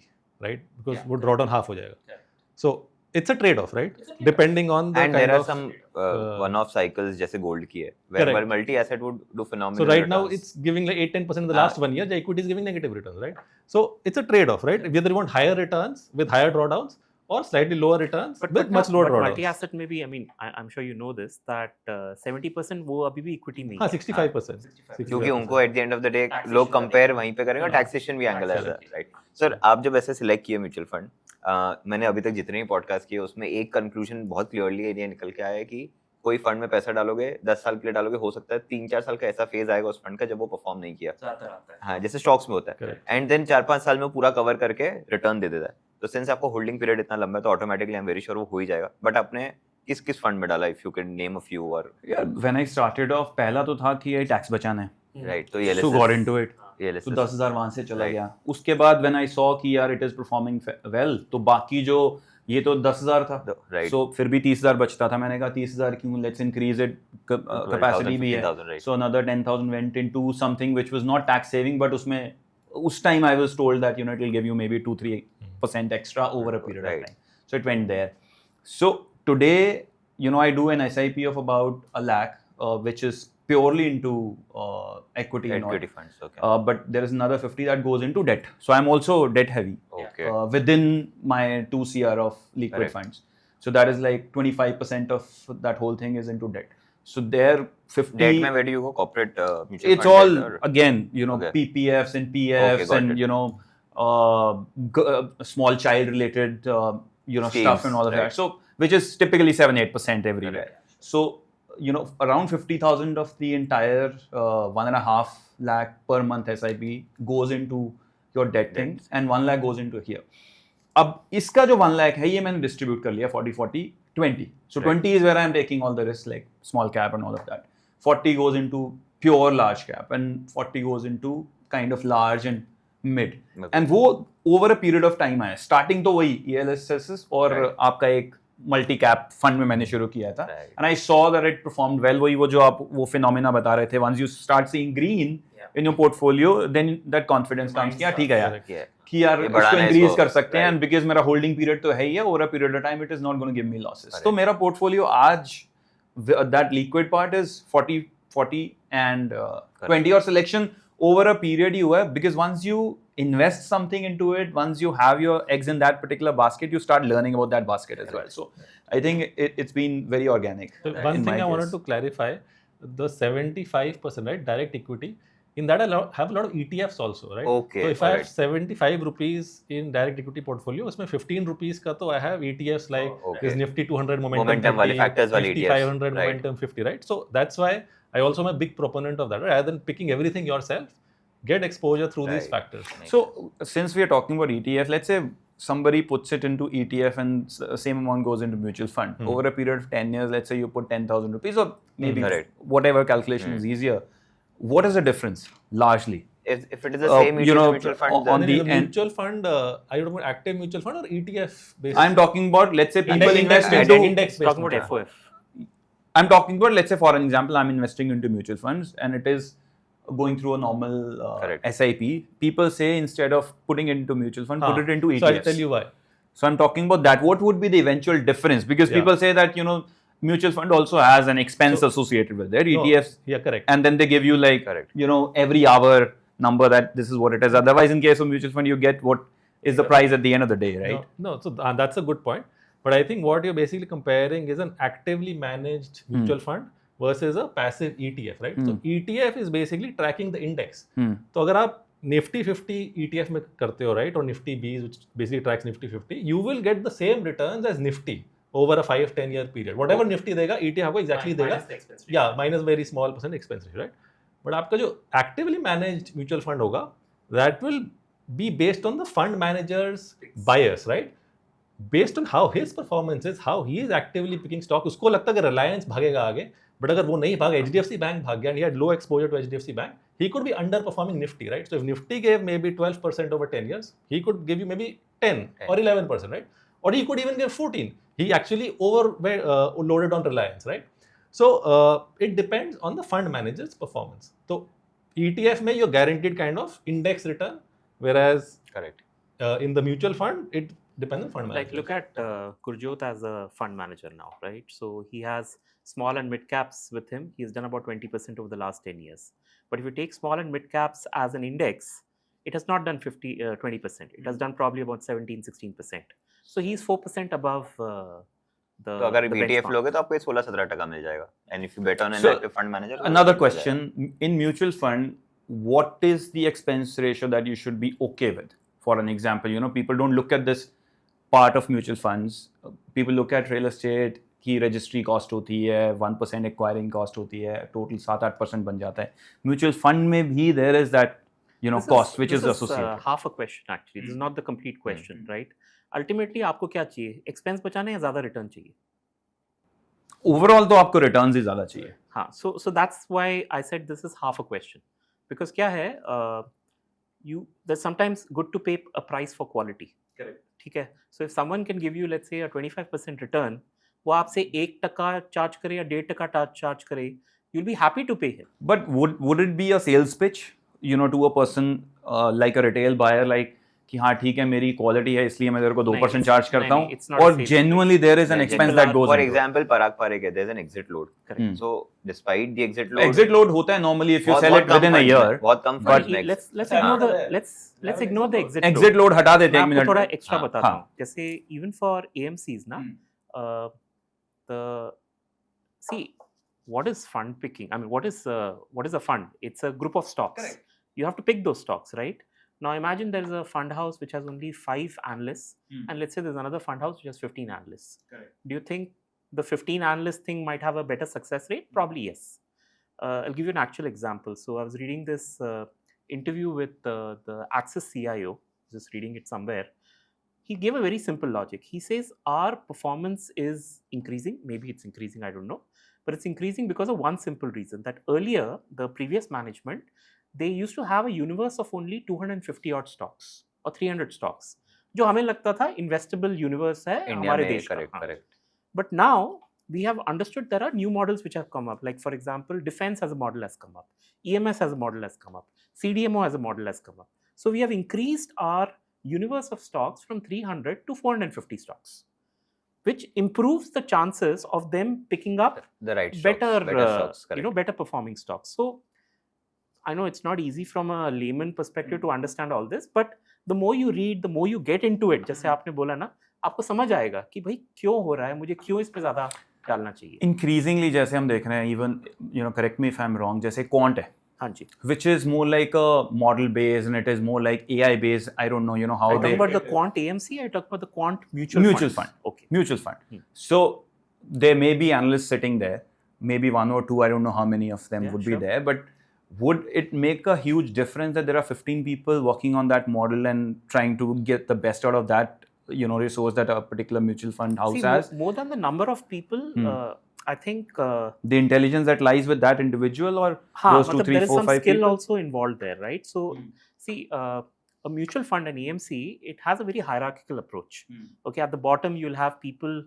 right? Because Yeah, वो drawdown half हो जाएगा. Correct. So it's a trade-off, right? It's a trade-off. Depending on the and kind there are of some uh, one-off cycles जैसे gold की है where Correct. multi-asset would do phenomenal So right now returns. it's giving like 8-10% in the Ah. last 1 year. The equity is giving negative returns, right? So it's a trade-off, right? Whether you want higher returns with higher drawdowns or slightly lower returns with much lower drawdowns. multi-asset में भी, I mean, I'm sure you know this, that 70% वो अभी भी equity में ही हाँ, है. 65%. 65%. क्योंकि उनको at the end of the day Taxation लोग वाली- कंपेयर वहीं पे करेंगे और हाँ, टैक्सेशन भी एंगल है Correct. राइट सर आप जब ऐसे सिलेक्ट किए म्यूचुअल फंड मैंने अभी तक जितने भी पॉडकास्ट किए उसमें एक कंक्लूजन बहुत क्लियरली ये निकल के आया है कि कोई फंड में पैसा डालोगे 10 साल के लिए डालोगे हो सकता है 3-4 साल का ऐसा फेज आएगा उस फंड का जब वो परफॉर्म नहीं किया ज़्यादातर आता है. हाँ जैसे स्टॉक्स में होता है Correct. एंड देन 4-5 साल में वो पूरा कवर करके रिटर्न दे देता है तो सिंस आपको होल्डिंग पीरियड इतना लंबा है तो automatically I am very sure वो हो ही जाएगा बट आपने किस किस फंड में डाला if you can name a few और यार व्हेन आई स्टार्टेड ऑफ पहला तो था कि ये टैक्स बचाना है, राइट तो so got into it. ये तो 10,000 वहां से चला Right. गया. उसके बाद व्हेन आई सॉ कि यार इट इज परफॉर्मिंग वेल तो बाकी जो ये तो 10,000 था राइट सो फिर भी 30,000 बचता था. मैंने कहा 30,000 क्यों, लेट्स इंक्रीज इट, कैपेसिटी भी है. 15,000 right So another 10,000 went into something which was not tax saving, but उसमें उस time I was told that it will give you maybe 2-3% extra over a period Right. of time. So it went there. So today, I do an SIP of about 1 lakh, which is purely into equity and all. equity funds okay But there is another 50 that goes into debt. So I'm also debt heavy okay within my 2 CR of liquid Correct. funds. So that is like 25% of that whole thing is into debt. So there 50. debt में where do you go corporate mutual It's fund all debt or- again, Okay. PPFs and PFs got and it. small child related stuff Schemes, and all of right. that. So which is typically 7-8% everywhere. Correct. So around 50,000 of the entire 1.5 lakh per month SIP goes into your debt things and 1 lakh goes into here. अब इसका जो 1 lakh है ये मैंने distribute कर लिया 40-40-20. So Right. 20 is where I'm taking all the risks like small cap and all of that. 40 goes into pure large cap and 40 goes into kind of large and mid. Okay. And वो over a period of time आया. Starting तो वही ELSS और Right. आपका एक multi cap fund में मैंने शुरू किया था. Right. And I saw that it performed well. वही वो जो आप वो फिनोमेना बता रहे थे. Once you start seeing green in your portfolio, then that confidence comes कि यार ठीक है यार Correct. Yeah. कि यार ये इसको बढ़ाना है इंक्रीज इसको. कर सकते हैं Right. एंड बिकॉज मेरा होल्डिंग पीरियड तो है ही है over a period of time it is not going to give me losses. Correct. तो मेरा पोर्टफोलियो आज that liquid part is 40 and 20 और सिलेक्शन ओवर अ पीरियड ही हुआ है because once you invest something into it, once you have your eggs in that particular basket, you start learning about that basket as well. So I think it's been very organic. So Right. one in thing my I wanted case. to clarify, the 75%, right, direct equity, in that I have a lot of ETFs also, right? Okay, So if I have alright. 75 rupees in direct equity portfolio, उसमें 15 rupees का तो I have ETFs like Okay. this Nifty 200 momentum Momentum वाले 50, factors वाले Nifty ETFs, 500 right. momentum 50, right? So that's why I also am a big proponent of that, right? Rather than picking everything yourself, get exposure through these Right. factors. So since we are talking about ETF, let's say somebody puts it into ETF and same amount goes into mutual fund. Over a period of 10 years, let's say you put 10,000 rupees or maybe Correct. whatever calculation is easier. What is the difference largely? If it is the same mutual fund on And the in the end- mutual fund, are you talking about active mutual fund or ETF based? I'm talking about, let's say people invest index, into, index Talking about based. FOF. I'm talking about, let's say for an example, I'm investing into mutual funds and it is going through a normal Correct. SIP. People say instead of putting it into mutual fund, put it into ETFs. So I'll tell you why. So I'm talking about that. What would be the eventual difference? Because Yeah. people say that, mutual fund also has an expense associated with it, No, ETFs, Yeah, correct. and then they give you like, Correct. every hour number that this is what it is. Otherwise, in case of mutual fund, you get what is the price at the end of the day, right? No, so that's a good point. But I think what you're basically comparing is an actively managed mutual fund versus a passive ETF, right? So ETF is basically tracking the index. तो अगर आप Nifty 50 ETF में करते हो, right, or Nifty Bs, which basically tracks Nifty 50, you will get the same returns as Nifty over a 5-10 year period. Whatever Nifty देगा, ETF आपको exactly देगा. Minus the expense ratio. Yeah, minus very small % expense ratio, right? But आपका जो actively managed mutual fund होगा, that will be based on the fund manager's bias, right? Based on how his performance is, how he is actively picking stock. उसको लगता है कि Reliance भागेगा आगे, but अगर वो नहीं भागा, HDFC Bank भाग गया, and he had low exposure to HDFC Bank, he could be underperforming Nifty, right? So if Nifty gave maybe 12% over 10 years, he could give you maybe 10 or 11%, right? Or he could even give 14. He actually loaded on Reliance, right? So it depends on the fund manager's performance. So ETF में you're guaranteed kind of index return, whereas correct. In the mutual fund, it depends on fund manager. Like look at Gurjot as a fund manager now, right? So he has small and mid caps with him. He's done about 20% over the last 10 years. But if you take small and mid caps as an index, it has not done 20%. It has done probably about 17-16%. So he's 4% above the. तो अगर the ETF benchmark. लोगे तो आपको 16-17% मिल जाएगा. And if you bet on an So, active fund manager, Another question, in mutual fund, what is the expense ratio that you should be okay with? For an example, you know, people don't look at this part of mutual funds. People look at real estate की registry cost होती है, 1% acquiring cost होती है, total 7-8% बन जाता है. Mutual fund में भी there is that, you know, cost which is associated. Half a question actually. This is not the complete question, right? Ultimately आपको क्या चाहिए? Expense बचाना या ज़्यादा return चाहिए? Overall तो आपको returns ही ज़्यादा चाहिए. हाँ, so that's why I said this is half a question. Because क्या है, there's sometimes good to pay a price for quality. Correct. ठीक है. So if someone can give you let's say a 25% return, वो आपसे 1% charge करे या 1.5% charge करे, you'll be happy to pay him. But would it be a sales pitch, you know, to a person like a retail buyer, like कि हाँ ठीक है मेरी क्वालिटी है इसलिए मैं तेरे को 2% चार्ज करता हूँ, और genuinely there is an expense that goes for into it. example Parag Parekh है, there's an exit load. Correct. So despite the exit load, Exit load होता है normally if you sell it within a year. बहुत कम But funds में let's ignore the let's ignore the exit load. Exit load हटा देते मैं हैं एक आपको मिनट. थोड़ा एक्स्ट्रा हाँ, बताता हाँ. हूँ. जैसे even for AMCs ना, see what is fund picking? I mean, what is a fund? It's a group of stocks. Correct. You have to pick those stocks, right? Now imagine there is a fund house which has only 5 analysts, and let's say there's another fund house which has 15 analysts. Correct. Do you think the 15 analyst thing might have a better success rate? Probably yes. I'll give you an actual example. So I was reading this interview with the Axis CIO, just reading it somewhere. He gave a very simple logic. He says our performance is increasing. Maybe it's increasing, I don't know. But it's increasing because of one simple reason, that earlier, the previous management, they used to have a universe of only 250 odd stocks or 300 stocks. जो हमें लगता था investable universe है India हमारे में, देश का. correct, correct. But now we have understood there are new models which have come up. Like for example, defense as a model has come up, EMS as a model has come up, CDMO as a model has come up. So we have increased our universe of stocks from 300 to 450 stocks, which improves the chances of them picking up The right stocks, better, stocks, correct. better performing stocks. So I know it's not easy from a layman perspective to understand all this, but the more you read, the more you get into it. जैसे आपने बोला ना, आपको समझ आएगा कि भाई क्यों हो रहा है, मुझे क्यों इस पे ज़्यादा डालना चाहिए. Increasingly जैसे हम देख रहे हैं, even you know, correct me if I'm wrong, जैसे quant है, हाँ जी. which is more like a model based and it is more like AI based. I don't know, you know how I talk they about the quant AMC. I talk about the quant mutual fund. Okay. Mutual fund. So there may be analysts sitting there, maybe 1 or 2. I don't know how many of them would be there, but would it make a huge difference that there are 15 people working on that model and trying to get the best out of that, you know, resource that a particular mutual fund house See, has? more than the number of people, I think The intelligence that lies with that individual, or हाँ, those 2, मतलब 3, there is 4, some 5 skill people? also involved there, right? So see, a mutual fund and AMC, it has a very hierarchical approach. Okay, at the bottom you'll have people.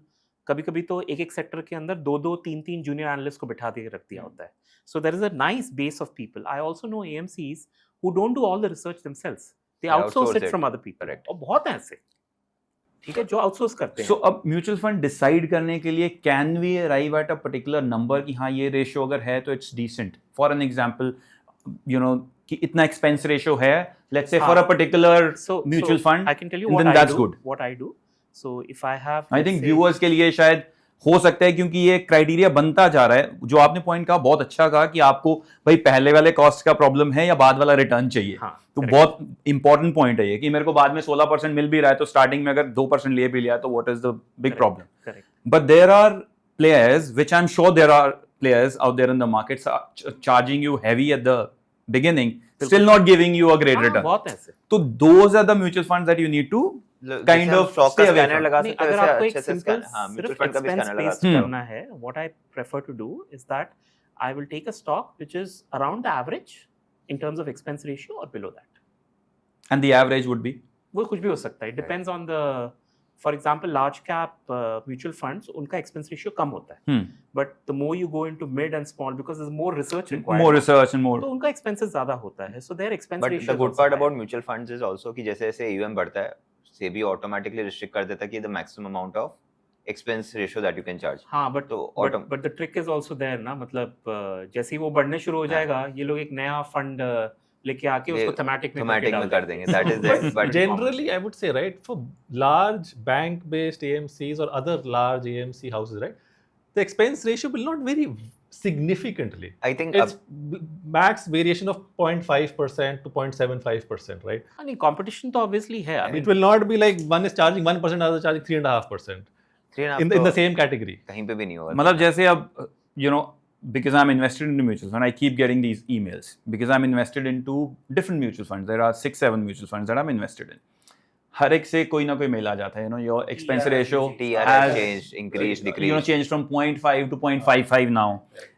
कभी-कभी तो एक sector के अंदर 2-2, 3-3 junior analyst को बिठा के रख दिया होता है. So there is a nice base of people. I also know AMCs who don't do all the research themselves. They outsource it from other people. Correct. और बहुत हैं ऐसे. ठीक है, जो आउटसोर्स करते हैं. So अब म्यूचुअल फंड डिसाइड करने के लिए can we arrive at a particular number कि हाँ ये रेशियो अगर है तो it's decent. For an example, you know कि इतना एक्सपेंस रेशियो है, let's say for a particular mutual fund, I can tell you what I do. So if I have, I think viewers के लिए शायद हो सकता है, क्योंकि ये क्राइटेरिया बनता जा रहा है. जो आपने पॉइंट कहा बहुत अच्छा कहा कि आपको भाई पहले वाले कॉस्ट का प्रॉब्लम है या बाद वाला रिटर्न चाहिए. हाँ, तो बहुत इंपॉर्टेंट पॉइंट है ये कि मेरे को बाद में 16% मिल भी रहा है, तो स्टार्टिंग में अगर 2% ले भी लिया तो what is the big problem. Correct. But there are players, which I'm sure there are players out there in the market charging you heavy at the beginning still not giving you a great हाँ, return. बहुत ऐसे So those are the mutual funds that you need to kind of stock का stay away scanner from. लगा नहीं, सकते हो अगर वैसे आपको अच्छे एक से सिंपल स्कैनर हाँ म्यूचुअल सिर्फ फंड का भी एक्सपेंस स्कैनर लगा बेस्ड सकते हो करना है, what I prefer to do is that I will take a stock which is around the average in terms of expense ratio or below that. And the average would be? वो कुछ भी हो सकता है, it depends on the, for example, large cap mutual funds, उनका expense ratio कम होता है, but the more you go into mid and small, because there's more research required, More research and more. तो उनका expenses ज़्यादा होता है, so their expense but ratio the good part about mutual funds is also कि जैसे जैसे AUM बढ़ता है सेबी ऑटोमेटिकली रिस्ट्रिक्ट कर देता है कि the maximum amount of expense ratio that you can charge हाँ, but तो but the trick is also there ना, मतलब जैसे ही वो बढ़ने शुरू हो जाएगा, ये लोग एक नया फंड लेके आके उसको थेमेटिक में कर देंगे that is there but Generally, I would say, right, for large bank-based AMCs or other large AMC houses, right, the expense ratio will not vary significantly. I think It's max variation of 0.5% to 0.75%, right? नहीं, competition तो obviously है, I mean, It will not be like one is charging 1%, other is charging 3.5% in the same category. कहीं पे भी नहीं होगा मतलब जैसे अब you know, because I'm invested into mutual funds, I keep getting these emails because I'm invested into different mutual funds. There are 6-7 mutual funds that I'm invested in. हर एक से कोई ना कोई मेल आ जाता है, you know, your expense ratio TR has changed increased you know, decreased changed from 0.5 to 0.55 now,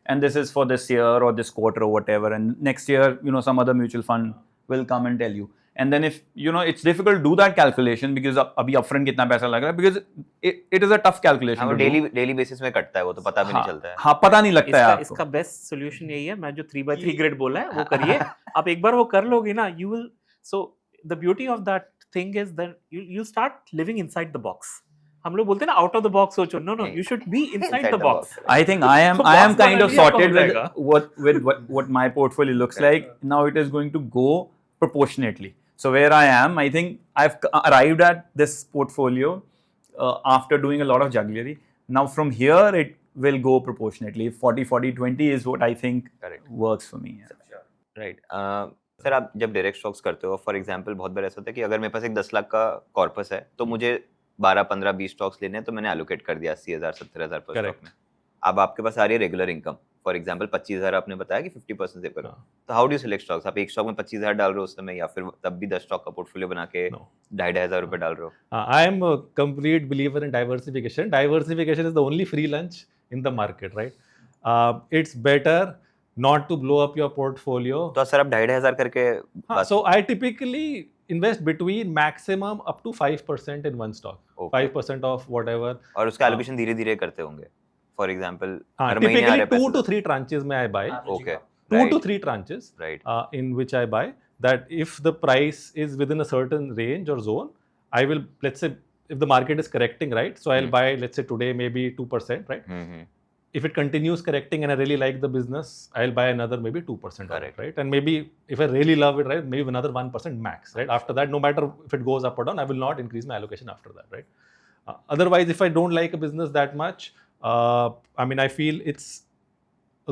and this is for this year or this quarter or whatever, and next year, you know, some other mutual fund will come and tell you, and then if you know, it's difficult to do that calculation because अभी upfront कितना पैसा लग रहा है, because it is a tough calculation हाँ to वो do. Daily basis में कटता है वो तो पता भी नहीं चलता है हाँ, पता नहीं लगता है आपको. इसका बेस्ट सोल्यूशन यही है, मैं जो 3x3 ग्रिड बोला है वो करिए, आप एक बार वो कर लोगे ना, you will, so the beauty of that thing is that you start living inside the box. हम लोग बोलते हैं ना आउट ऑफ द बॉक्स सोचो, no no, you should be inside the box. I think I am box kind of बनाने का sorted हो with जाएगा. what my portfolio looks like. Now it is going to go proportionately. So where I am, I think I've arrived at this portfolio after doing a lot of jugglery. Now from here it will go proportionately. 40-40-20 is what I think works for me. Right sir आप जब direct stocks करते हो for example बहुत बार ऐसा होता है कि अगर मेरे पास एक 10 लाख का कॉर्पस है तो मुझे 12-15-20 स्टॉक्स लेने हैं तो मैंने एलोकेट कर दिया 80,000-70,000 पर स्टॉक में अब आपके पास आ रही है रेगुलर इनकम फॉर एग्जांपल 25,000 आपने बताया कि 50% सेव करो तो how do you select stocks आप एक स्टॉक में 25,000 डाल रहे हो उस समय या फिर तब भी 10 स्टॉक का पोर्टफोलियो बना के 2,500 रुपए डाल रहे हो I am a complete believer in diversification. Diversification is the only free lunch in the market, right? It's better not to blow up your portfolio. तो सर आप 2,500 करके So I typically invest between maximum up to 5% in one stock. Okay. 5% of whatever. और उसका allocation धीरे-धीरे करते होंगे for example हर महीने आ Typically रहे 2 to 3 tranches में I buy. Okay 2 to 3 tranches right in which I buy. That if the price is within a certain range or zone, I will, let's say, if the market is correcting, right? So I'll buy, let's say today maybe 2%, right? If it continues correcting and I really like the business, I'll buy another maybe 2% of it, right? And maybe if I really love it, right, maybe another 1% max, right? After that, no matter if it goes up or down, I will not increase my allocation after that, right? Otherwise, if I don't like a business that much, I mean, I feel it's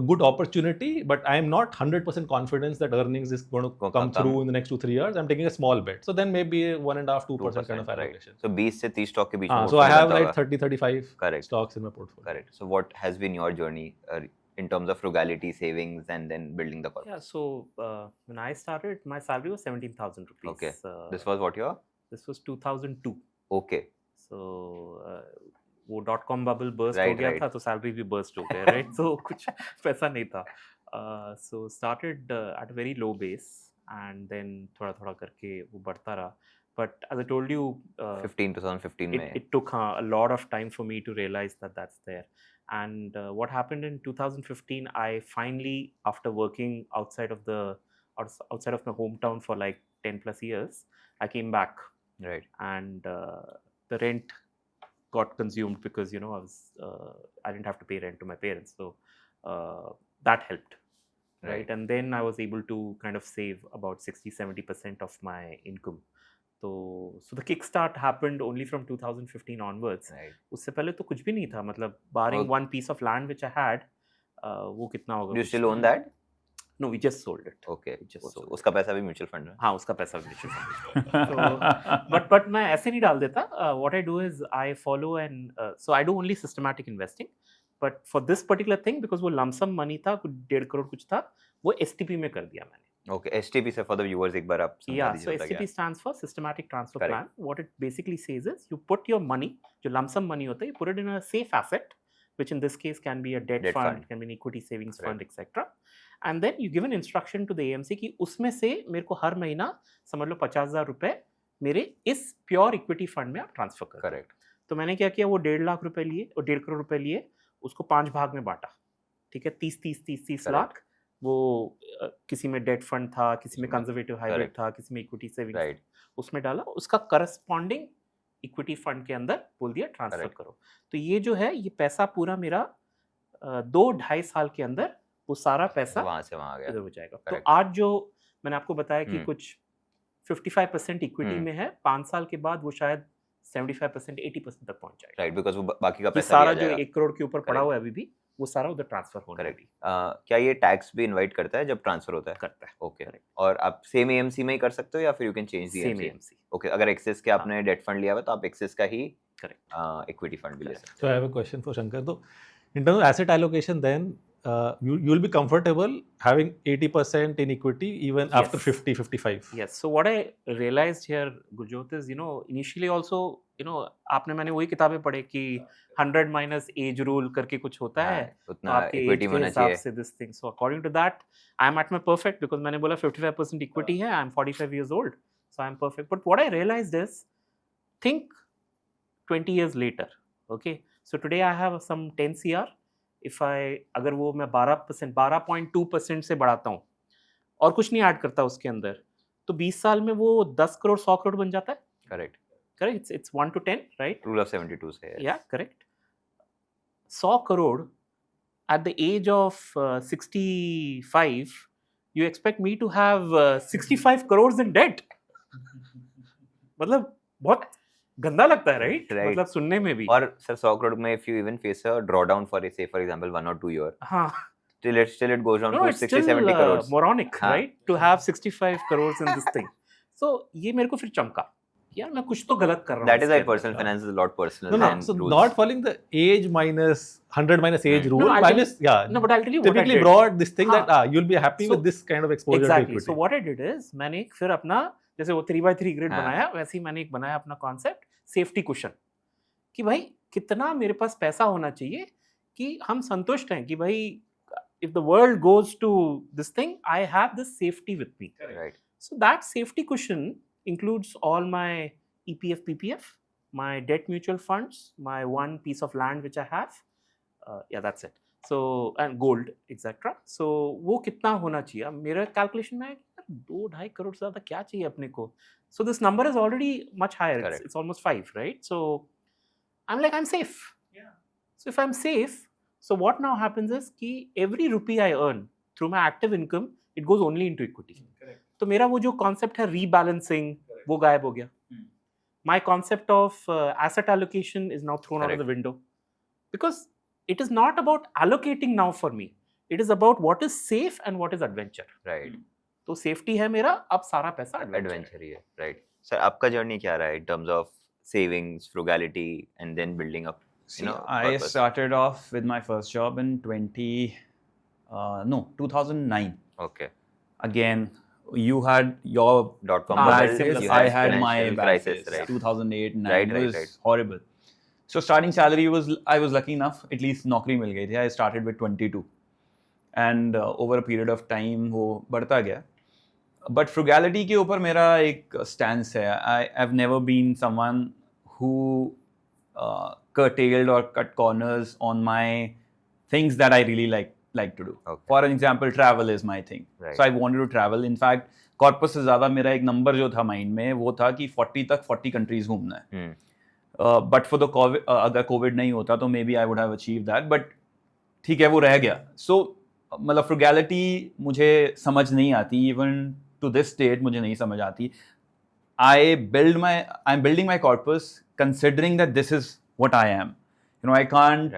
a good opportunity, but I am not 100% confident that earnings is going to come through in the next 2-3 years. I'm taking a small bet. So then maybe 1.5-2% kind of allocation. So 20 से 30 stock के बीच में So I have like 30-35 Correct. stocks in my portfolio. Correct. So what has been your journey in terms of frugality, savings, and then building the corpus? Yeah, so when I started, my salary was 17,000 rupees. Okay. This was what year? This was 2002. Okay. So वो .com bubble burst हो Right, गया right. था तो salary भी burst हो गया, right? So कुछ पैसा नहीं था. So started at a very low base and then थोड़ा थोड़ा करके वो बढ़ता रहा. But as I told you, 2015 में it took a lot of time for me to realize that that's there. And what happened in 2015, I finally, after working outside of my hometown for like 10 plus years, I came back. right And the rent got consumed because I didn't have to pay rent to my parents, so that helped, right? And then I was able to kind of save about 60-70% of my income. So the kickstart happened only from 2015 onwards. right उससे पहले तो कुछ भी नहीं था, मतलब barring one piece of land which I had, वो कितना होगा? do you still own that No, we just sold it. okay just sold उसका पैसा भी म्यूचुअल फंड में हाँ, उसका पैसा भी म्यूचुअल फंड में. But मैं ऐसे नहीं डाल देता. What I do is I follow and so I do only systematic investing. But for this particular thing, because वो lump sum money था, कुछ 1.5 करोड़ कुछ था, वो STP में कर दिया मैंने. Okay, STP से for the viewers एक बार आप समझा Yeah, दीजिए so मतलब क्या STP stands for Systematic Transfer Correct. Plan. What it basically says is you put your money, जो lump sum money होता है, you put it in a safe asset, which in this case can be a debt Debt fund, fund. can be an equity savings Right. fund, etc. And then you give an instruction to the AMC कि उसमें से मेरे को हर महीना समझ लो 50,000 रुपए मेरे इस प्योर इक्विटी फंड में आप ट्रांसफर कर। करेक्ट। तो मैंने क्या किया, वो 1.5 लाख रुपए लिए और 1.5 करोड़ रुपए लिए, उसको 5 भाग में बांटा, ठीक है, 30 लाख वो किसी में डेट फंड था, किसी में कंजर्वेटिव हाइब्रिड था, किसी में इक्विटी सेविंग्स उसमें डाला, उसका करस्पॉन्डिंग इक्विटी फंड के अंदर बोल दिया ट्रांसफर करो। तो ये जो है ये पैसा पूरा मेरा 2-2.5 साल के अंदर वो सारा पैसा वहां से वहां गया, इधर हो जाएगा। तो आज जो मैंने आपको बताया कि कुछ 55% इक्विटी में है, 5 साल के बाद वो शायद 75% 80% तक पहुंच जाएगा। राइट, बिकॉज वो बाकी का पैसा सारा जो 1 करोड़ के ऊपर पड़ा हुआ है अभी भी, वो सारा उधर ट्रांसफर होना है। क्या ये टैक्स भी इनवाइट करता है जब ट्रांसफर होता है? करता है। ओके, और आप सेम एएमसी में ही कर सकते हो या फिर you can change the AMC? Okay, अगर एक्सेस के आपने डेट फंड लिया हुआ तो आप एक्सेस का ही इक्विटी फंड भी ले सकते हो। So I have a question for Shankar. तो in terms of asset allocation, then you'll be comfortable having 80% in equity even after 50-55. Yes. So what I realized here, Gurjot, is initially also आपने मैंने वही किताबें पढ़े कि 100 minus age rule करके कुछ होता है, उतना इक्विटी होना चाहिए। से this thing. So according to that, I'm at my perfect because मैंने बोला 55% equity है, I'm 45 years old, so I'm perfect. But what I realized is, think 20 years later, okay? So today I have some 10 CR. If अगर वो मैं 12.2% से बढ़ाता हूँ और कुछ नहीं ऐड करता उसके अंदर, तो 20 साल में वो 10 करोड़ 100 करोड़ बन जाता है। Correct, it's 1 to 10, right? Rule of 72 से है। Yeah, correct. 100 crore at the age of 65, you expect me to have 65 crores in debt? मतलब बहुत गंदा लगता है, राइट? मतलब सुनने में भी। और सर 100 करोड़ में if you even face a drawdown for say for example 1 or 2 year, हाँ, still it goes down to it's 60-70 crores. Moronic, right? To have 65 crores in this thing. So ये मेरे को फिर चमका, यार मैं कुछ तो गलत कर रहा हूँ। That is why personal finance is a lot personal. No, so rules. Not following the age minus 100 minus age rule. No, minus, no, but I'll tell you what I did. Typically brought this thing that you'll be happy with this kind of exposure to equity. So what I did is मैंने एक फिर अपना जैसे वो 3x3 grid बनाया, वैसे ही मैंने एक बनाया अपना कॉन्सेप्ट सेफ्टी कुशन, कि भाई कितना मेरे पास पैसा होना चाहिए कि हम संतुष्ट हैं कि भाई if the world goes to this thing, I have this safety with me. Right. So that safety cushion includes all my EPF, PPF, my debt mutual funds, my one piece of land which I have. Yeah, that's it. So and gold, etc. So वो कितना होना चाहिए? मेरा calculation में 2-2.5 करोड़ से ज़्यादा क्या चाहिए अपने को? So this number is already much higher. It's almost 5, right? So I'm like, I'm safe. Yeah. So if I'm safe, so what now happens is कि every rupee I earn through my active income, it goes only into equity. Correct. तो मेरा वो जो concept है rebalancing, वो गायब हो गया. My concept of asset allocation is now thrown out of the window, because it is not about allocating now for me. It is about what is safe and what is adventure. Right. तो safety है मेरा, अब सारा पैसा adventure ही है। Right sir, आपका journey क्या रहा है in terms of savings, frugality and then building up? I started off with my first job in 2009. Okay. Again, you had your .com bad bubble, phase, I had my bad phase, right. 2008-9 was horrible. So starting salary I was lucky enough, at least नौकरी मिल गई थी. I started with 22 and over a period of time वो बढ़ता गया. But frugality के ऊपर मेरा एक stance है. I've never been someone who curtailed or cut corners on my things that I really like to do. Okay. For example, travel is my thing. Right. So I wanted to travel. In fact, corpus से ज़्यादा मेरा एक number जो था mind में वो था कि 40 countries घूमना है. But for the COVID, अगर COVID नहीं होता तो maybe I would have achieved that. But ठीक है, वो रह गया. So मतलब frugality मुझे समझ नहीं आती. Even to this date मुझे नहीं समझ आती. I'm building my corpus considering that this is what I am. I can't,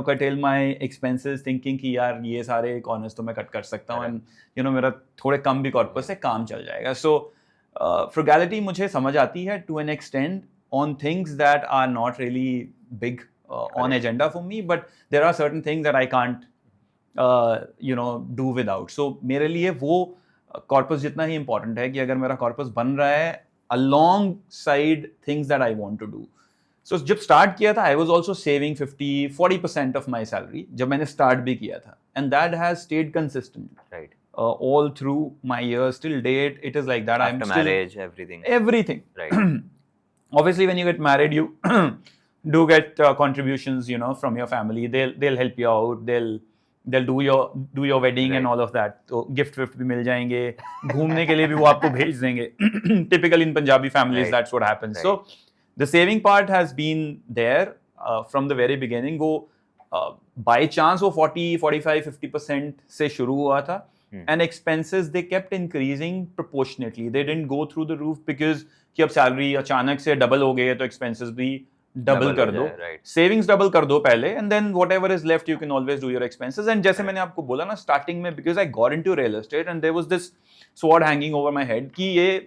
curtail my expenses thinking कि यार ये सारे corners तो मैं cut कर सकता हूँ and मेरा थोड़े कम भी corpus है, काम चल जाएगा. So frugality मुझे समझ आती है to an extent on things that are not really big on agenda for me, but there are certain things that I can't do without. So मेरे लिए वो कॉर्पस जितना ही इंपॉर्टेंट है कि अगर मेरा कॉर्पस बन रहा है alongside things that I want to do. So जब स्टार्ट किया था I was also saving 50-40% of my salary जब मैंने स्टार्ट भी किया था, and that has stayed consistent Right. all through my years till date. It is like that. I'm After still marriage, everything. everything. Right. Obviously when you get married you do get contributions, you know, from your family. They'll help you out. They'll do your wedding and Right. all of that. तो gift भी मिल जाएंगे, घूमने के लिए भी वो आपको भेज देंगे. Typical in Punjabi families, Right. that's what happens. Right. So the saving part has been there from the very beginning. वो by chance वो 40-45-50% से शुरू हुआ था. And expenses they kept increasing proportionately. They didn't go through the roof because कि अब salary अचानक से डबल हो गई है तो एक्सपेंसेस भी डबल कर दो, सेविंग्स डबल कर दो पहले, and then whatever is left you can always do your expenses. And जैसे मैंने आपको बोला ना स्टार्टिंग में, because I got into real estate and there was this sword hanging over my head कि ये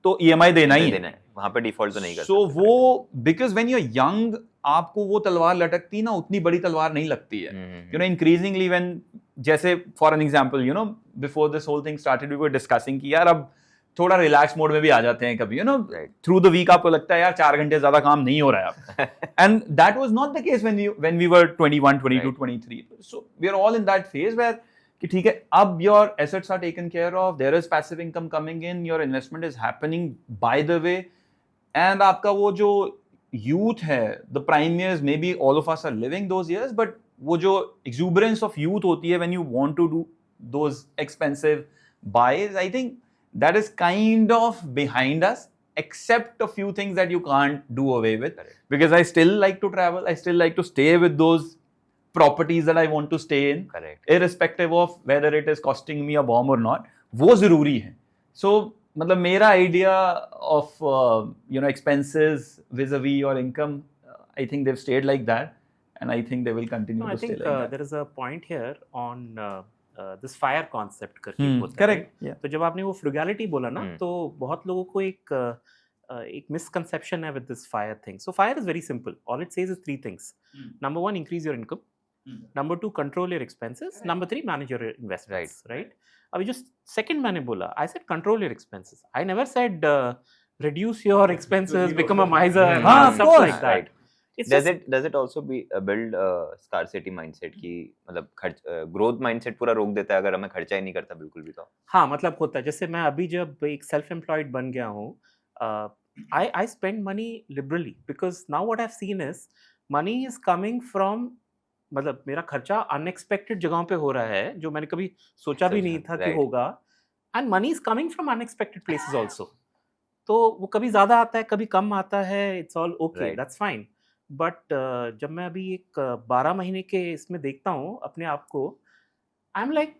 तो ईएमआई देना ही है, वहां पे डिफॉल्ट तो नहीं कर सो वो because when you are young आपको वो तलवार लटकती ना, उतनी बड़ी तलवार नहीं लगती है. यू नो इंक्रीजिंगली व्हेन, जैसे for an example, you know before this whole thing started we were discussing कि यार अब थोड़ा रिलैक्स मोड में भी आ जाते हैं कभी, you know through the week आपको लगता है यार 4 घंटे ज्यादा काम नहीं हो रहा है अब. And that was not the case when we were 21, 22, 23. So we are all in that phase where कि ठीक है अब your assets are taken care of, there is passive income coming in, your investment is happening by the way, and आपका वो जो youth है, the prime years, maybe all of us are living those years, but वो जो exuberance of youth होती है when you want to do those expensive buys, I think that is kind of behind us, except a few things that you can't do away with. Correct. Because I still like to travel, I still like to stay with those properties that I want to stay in. Correct. Irrespective of whether it is costing me a bomb or not, वो जरूरी है. So मतलब मेरा idea of you know expenses vis-a-vis your income, I think they've stayed like that, and I think they will continue to stay like that. There is a point here on this fire concept करके होता है. Correct. Yeah. तो जब आपने वो frugality बोला ना, तो बहुत लोगों को एक misconception है with this fire thing. So fire is very simple. All it says is 3 things. Number 1, increase your income. Number 2, control your expenses. Number 3, manage your investments. Right? अभी जो second मैंने बोला, I said control your expenses. I never said reduce your expenses, become a miser, stuff like that. Right. Does it also build scarcity mindset की मतलब खर्च growth mindset पूरा रोक देता है अगर मैं खर्चा ही नहीं करता बिल्कुल भी तो? हाँ, मतलब होता है. जैसे मैं अभी जब एक सेल्फ एम्प्लॉयड बन गया हूँ, I spend money liberally because now what I've seen is money is coming from, मतलब मेरा खर्चा अनएक्सपेक्टेड जगहों पे हो रहा है जो मैंने कभी सोचा भी नहीं था कि होगा, and money is coming from unexpected places also. तो वो कभी ज़्यादा आता है, कभी कम आता है, it's all okay, that's fine. But जब मैं अभी एक 12 महीने के इसमें देखता हूँ अपने आप को, आई एम लाइक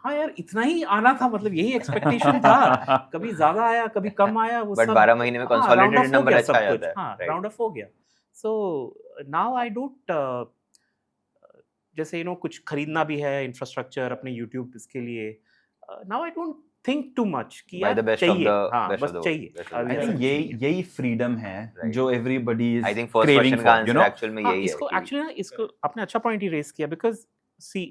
हाँ यार इतना ही आना था, मतलब यही एक्सपेक्टेशन था. कभी ज्यादा आया, कभी कम आया, वो बट 12 महीने में कंसोलिडेटेड नंबर अच्छा आ जाता है. हाँ, राउंड ऑफ हो गया. सो नाउ आई डोंट, जैसे यू नो कुछ खरीदना भी है, इंफ्रास्ट्रक्चर अपने यूट्यूब इसके लिए, now I don't think too much कि यार चाहिए, हाँ बस चाहिए. I think यही freedom है जो everybody is I think first craving question का for, you know. actual में यही है. इसको actually ना, इसको आपने अच्छा point ही raise किया, because see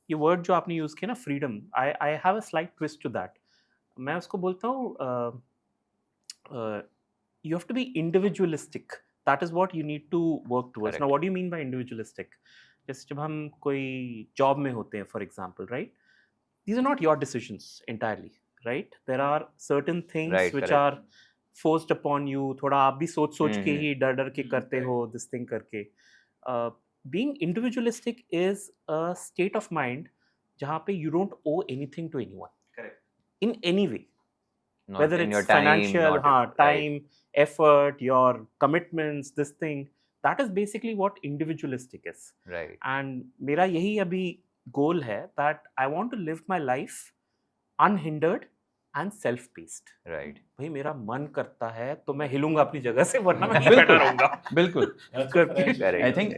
ये word जो आपने use किया ना freedom, I have a slight twist to that. मैं उसको बोलता हूँ you have to be individualistic. That is what you need to work towards. Correct. Now what do you mean by individualistic? जैसे जब हम कोई job में होते हैं for example, right? These are not your decisions entirely, right? There are certain things which are forced upon you. थोड़ा आप भी सोच के ही डर के करते हो this thing करके. Being individualistic is a state of mind जहाँ पे you don't owe anything to anyone. Correct. In any way. Not whether it's financial, time, effort, your commitments, this thing. That is basically what individualistic is. Right. And मेरा यही अभी goal है that I want to live my life unhindered and self-paced. Right. भाई मेरा मन करता है तो मैं हिलूंगा अपनी जगह से, वरना मैं यहीं बैठा रहूंगा. बिल्कुल. I think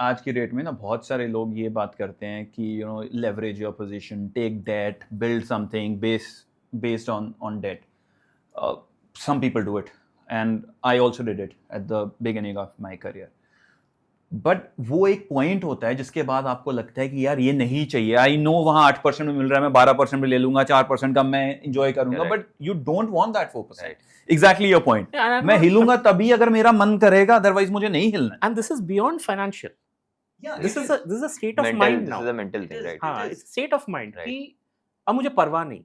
आज की डेट में ना बहुत सारे लोग ये बात करते हैं कि you know leverage your position, take debt, build something based on debt. Some people do it, and I also did it at the beginning of my career. But वो एक पॉइंट होता है जिसके बाद आपको लगता है कि यार ये नहीं चाहिए, आई नो वहां 8% में मिल रहा है, मैं 12% में ले लूंगा, 4% का मैं इंजॉय करूंगा, but you don't want that 4%. Exactly your point. मैं हिलूंगा तभी अगर मेरा मन करेगा, अदरवाइज मुझे नहीं हिलना. And this is beyond financial. This is a state of mind now. This is a mental thing, right? हां, इट्स स्टेट ऑफ माइंड कि अब मुझे परवाह नहीं.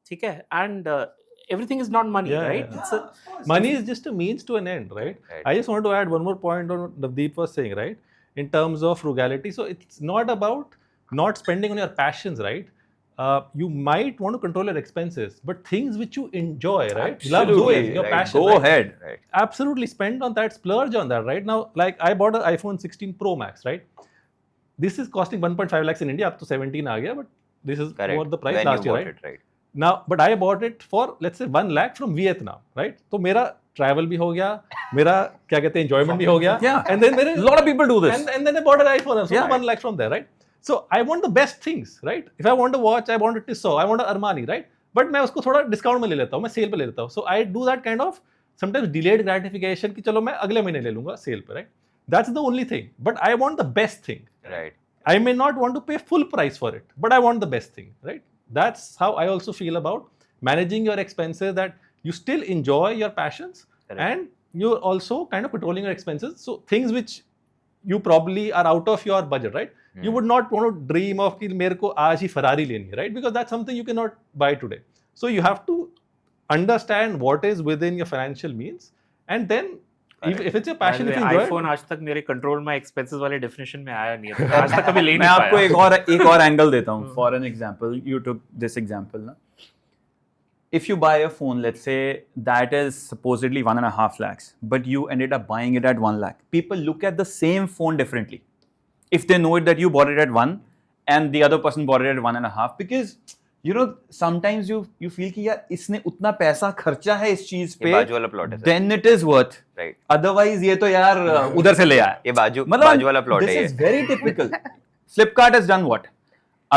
ठीक है. And everything is not money, Yeah, right? yeah. Money is just a means to an end, right? I just want to add one more point on what Navdeep was saying, right? In terms of frugality, so it's not about not spending on your passions, right? You might want to control your expenses, but things which you enjoy, right? Love doing, your passion. Go ahead. Right. Absolutely, spend on that, splurge on that, right? Now, like I bought an iPhone 16 Pro Max, right? This is costing 1.5 lakhs in India, up to 17 aa gaya, but this is what the price when last you year, bought right? it, right? Now, but I bought it for let's say 1 lakh from Vietnam, right? तो मेरा travel भी हो गया, मेरा क्या कहते हैं enjoyment भी हो गया, Yeah. and then मेरे A lot of people do this. and then I bought an iPhone, so Yeah. 1 lakh from there, right? So I want the best things, right? If I want a watch, I want a Tissot, I want a Armani, right? But मैं उसको थोड़ा discount में ले लेता हूँ, मैं sale पे ले लेता हूँ. So I do that kind of sometimes delayed gratification कि चलो मैं अगले महीने ले लूँगा sale पे, right? That's the only thing. But I want the best thing. Right. I may not want to pay full price for it, but I want the best thing, right? That's how I also feel about managing your expenses, that you still enjoy your passions. Correct. And you're also kind of controlling your expenses. So things which you probably are out of your budget, right? You would not want to dream of कि मेरे को आज ही Ferrari लेनी है, right? Because that's something you cannot buy today. So you have to understand what is within your financial means, and then if it's your passion, if you enjoy iPhone it, आज तक मेरे control my expenses वाले definition में आया नहीं है. आज तक कभी ले मैं नहीं आपको पाया. एक और एंगल देता हूँ. For an example, you took this example ना. If you buy a phone, let's say that is supposedly 1.5 lakhs, but you ended up buying it at 1 lakh. People look at the same phone differently if they know it that you bought it at 1 and the other person bought it at 1.5, because you know sometimes you feel कि यार इसने उतना पैसा खर्चा है इस चीज ये पे, बाजू वाला प्लॉट है sir. then it is worth. Right. Otherwise ये तो यार उधर से ले आया. ये बाजू वाला प्लॉट है. This is very typical. Flipkart has done what?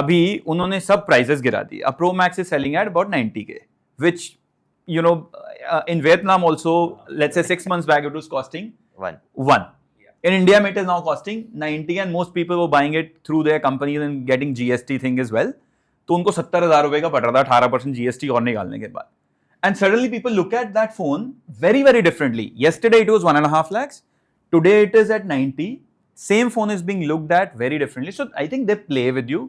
अभी उन्होंने सब प्राइसेस गिरा दिए. A Pro Max is selling at about 90K, which you know in Vietnam also, let's say 6 months back it was costing 1. In India it is now costing 90, and most people were buying it through their companies and getting GST thing as well. तो उनको 70,000 रुपए का पड़ रहा था 18% GST और निकालने के बाद. And suddenly people look at that phone very, very differently. Yesterday it was 1.5 lakhs. Today it is at 90. Same phone is being looked at very differently. So I think they play with you.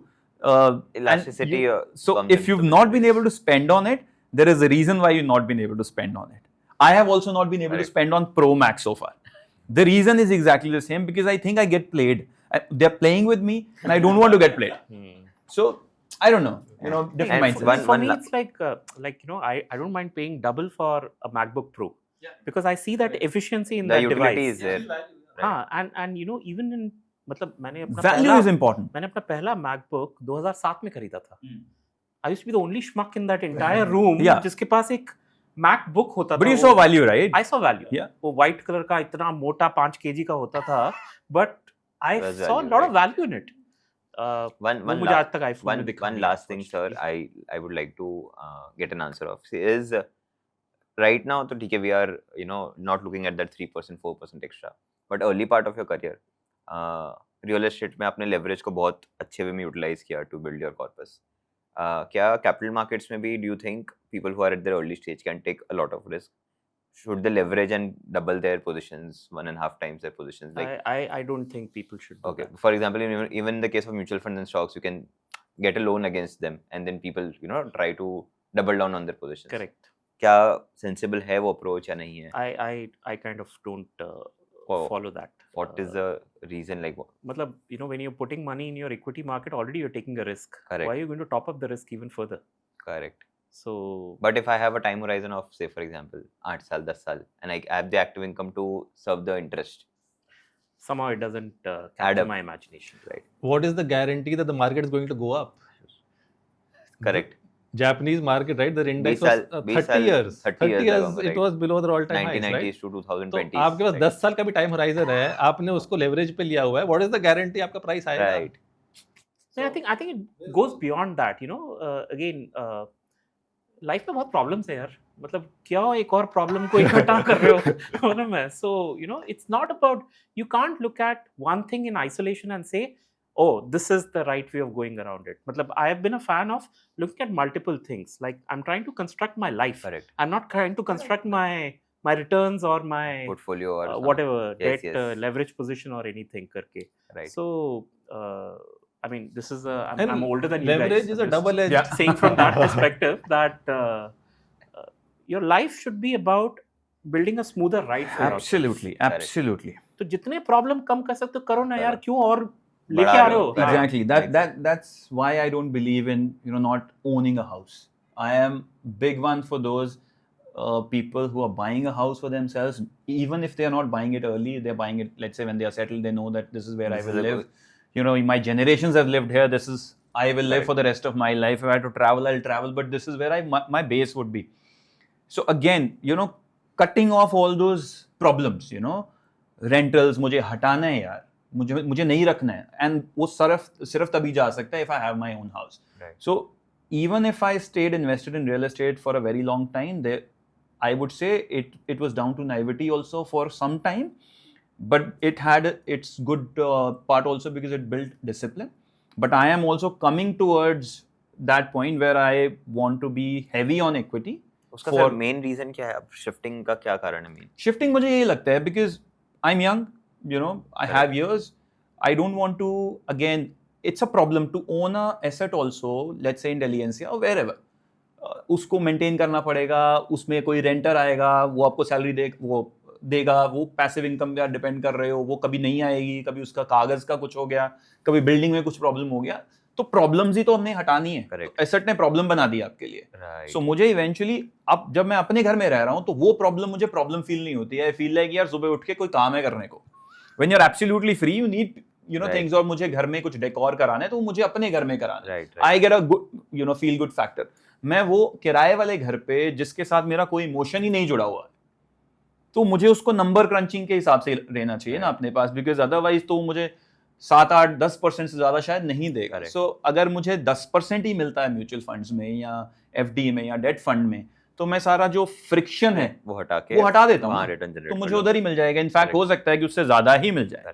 Elasticity. So if you've not been able to spend on it, there is a reason why you've not been able to spend on it. I have also not been able to spend on Pro Max so far. The reason is exactly the same, because I think I get played. They're playing with me and I don't want to get played. So I don't know, you know, different And mindsets. for me, it's like you know, I don't mind paying double for a MacBook Pro, because I see that efficiency in the that utility device. is there. हाँ, and you know, even in मतलब मैंने अपना Value is important. मैंने अपना पहला MacBook 2007 में खरीदा था. I used to be the only schmuck in that entire room जिसके पास एक MacBook होता था. But you saw value, right? I saw value. Yeah. वो white color का इतना मोटा 5 kg का होता था, but I saw a lot of value in it. मुझे आज तक iPhone में दिखा one नहीं है, last thing, sir, I would like to get an answer of. See, is right now तो ठीक है, we are you know not looking at that 3% 4% extra, but early part of your career, real estate में आपने leverage को बहुत अच्छे वे में utilize किया to build your corpus. क्या capital markets में भी do you think people who are at their early stage can take a lot of risk? Should they leverage and double their positions, 1.5 times their positions? Like, I don't think people should do okay, that. for example, even in the case of mutual funds and stocks, you can get a loan against them, and then people you know try to double down on their positions. Correct. क्या sensible है वो approach या नहीं है? I kind of don't Oh. follow that. What is the reason? Like, मतलब you know, when you're putting money in your equity market, already you're taking a risk. Correct. Why are you going to top up the risk even further? correct. So But if I have a time horizon of, say, for example, 8 साल 10 साल, and I have the active income to serve the interest, somehow it doesn't Add capture up. my imagination. right? what is the guarantee that the market is going to go up? Correct. Japanese market, right? Their index 20 was साल- 30 20 साल- years. 30 years years ago, it right. was below the all-time highs, 1990s right? to तो 2020s. आपके पास 10 साल का भी time horizon है, आपने उसको लेवरेज पे लिया हुआ है. व्हाट इज द गारंटी आपका प्राइस आएगा? Right. So I think it goes beyond that. You know, again, life में बहुत प्रॉब्लम्स है यार, मतलब क्या एक और प्रॉब्लम को इकट्ठा कर रहे हो ना मैं. सो you no it's not about, you can't look at one thing in isolation and से oh this is the right way of going around it. Matlab I have been a fan of looking at multiple things, like I'm trying to construct my life. Correct. I'm not trying to construct my returns or my portfolio or whatever Yes, debt leverage position or anything karke. Right. So I mean this is And I'm older than you guys. leverage is a I'm just double-edged. saying from that perspective that your life should be about building a smoother ride for yourself. Absolutely, absolutely. तो जितने problem कम कर सकते हो करो ना यार, करो. क्यों और लेके आ रहे हो. Exactly. That's why I don't believe in not owning a house. I am big one for those people who are buying a house for themselves. Even if they are not buying it early, they're buying it. Let's say when they are settled, they know that this is where I will live. My generations have lived here. I will live for the rest of my life. If I have to travel, I'll travel. But this is where my base would be. So again, cutting off all those problems. Rentals मुझे हटाना है यार. मुझे नहीं रखना है, and वो सिर्फ तभी जा सकता है if I have my own house. So even if I stayed invested in real estate for a very long time, I would say it was down to naivety also for some time, but it had its good part also because it built discipline. But I am also coming towards that point where I want to be heavy on equity. उसका sir main reason क्या है? अब shifting का क्या कारण है? Main shifting मुझे यही लगता है because I am young, I have years. I don't want to, again, it's a problem to own a asset also, let's say in Delhi NCR or wherever. उसको maintain करना पड़ेगा, उसमें कोई रेंटर आएगा, वो आपको सैलरी देगा, वो पैसिव इनकम पे आप डिपेंड कर रहे हो, वो कभी नहीं आएगी, कभी उसका कागज का कुछ हो गया, कभी बिल्डिंग में कुछ प्रॉब्लम हो गया, तो प्रॉब्लम्स ही तो हमने हटानी है. एसेट ने प्रॉब्लम बना दी आपके लिए. सो मुझे इवेंचुअली अब जब मैं अपने घर में रह रहा हूँ तो वो प्रॉब्लम मुझे प्रॉब्लम फील नहीं होती है. आई फील लाइक यार सुबह उठ के कोई काम है करने को. When you're absolutely free, you need things. और मुझे घर में कुछ डेकोर कराना है तो मुझे अपने घर में कराना है. I get a good feel good factor. मैं वो किराए वाले घर पे जिसके साथ मेरा कोई इमोशन ही नहीं जुड़ा हुआ है, तो मुझे उसको नंबर क्रंचिंग के हिसाब से रहना चाहिए ना अपने पास, बिकॉज अदरवाइज तो मुझे 7-8-10% से ज्यादा शायद नहीं देगा. सो अगर मुझे 10% ही मिलता है म्यूचुअल फंड्स में या FD में या डेट फंड में, तो मैं सारा जो फ्रिक्शन है वो हटा देता हूँ, तो मुझे उधर ही मिल जाएगा. इनफैक्ट हो सकता है कि उससे ज्यादा ही मिल जाए.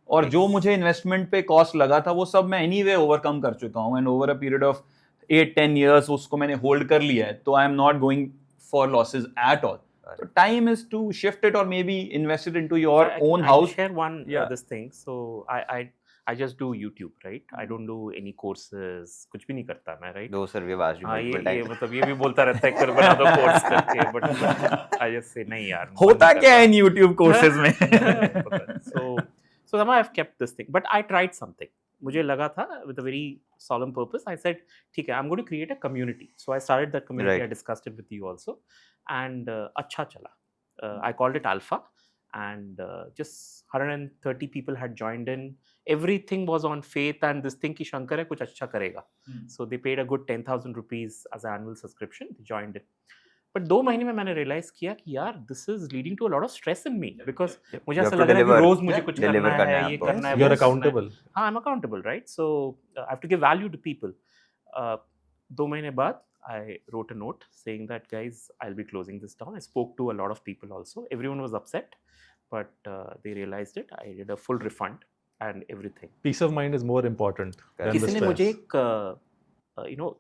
और जो मुझे इन्वेस्टमेंट पे कॉस्ट लगा था वो सब मैं एनीवे ओवरकम कर चुका हूँ, and over a period of 8-10 years उसको मैंने होल्ड कर लिया है. तो I am not going for losses at all. So time is to shift it or maybe invest it into your own house. I share one this thing. So I just do YouTube, right? I don't do any courses. कुछ भी नहीं करता मैं, right? No sir, we've asked you multiple times. ये मतलब ये भी बोलता रहता है कर बना दो कोर्स करके, but I just say नहीं यार. होता क्या है इन YouTube courses में? So somehow I've kept this thing, but I tried something. मुझे लगा था with a very solemn purpose. I said ठीक है, I'm going to create a community. So I started that community. I discussed it with you also, and अच्छा चला. I called it Alpha, and just 130 people had joined in. Everything was on faith and this thing कि शंकर है कुछ अच्छा करेगा. So they paid a good 10,000 rupees as an annual subscription. They joined it. But 2 महीने में मैंने realize किया कि यार this is leading to a lot of stress in me, because मुझे ऐसा लग रहा है कि रोज मुझे कुछ करना है, ये करना है. You're accountable. हाँ, I'm accountable, right? So I have to give value to people. 2 महीने बाद I wrote a note saying that guys, I'll be closing this down. I spoke to a lot of people also. Everyone was upset, but they realized it. I did a full refund and everything. Peace of mind is more important than the किसी ने stress. मुझे एक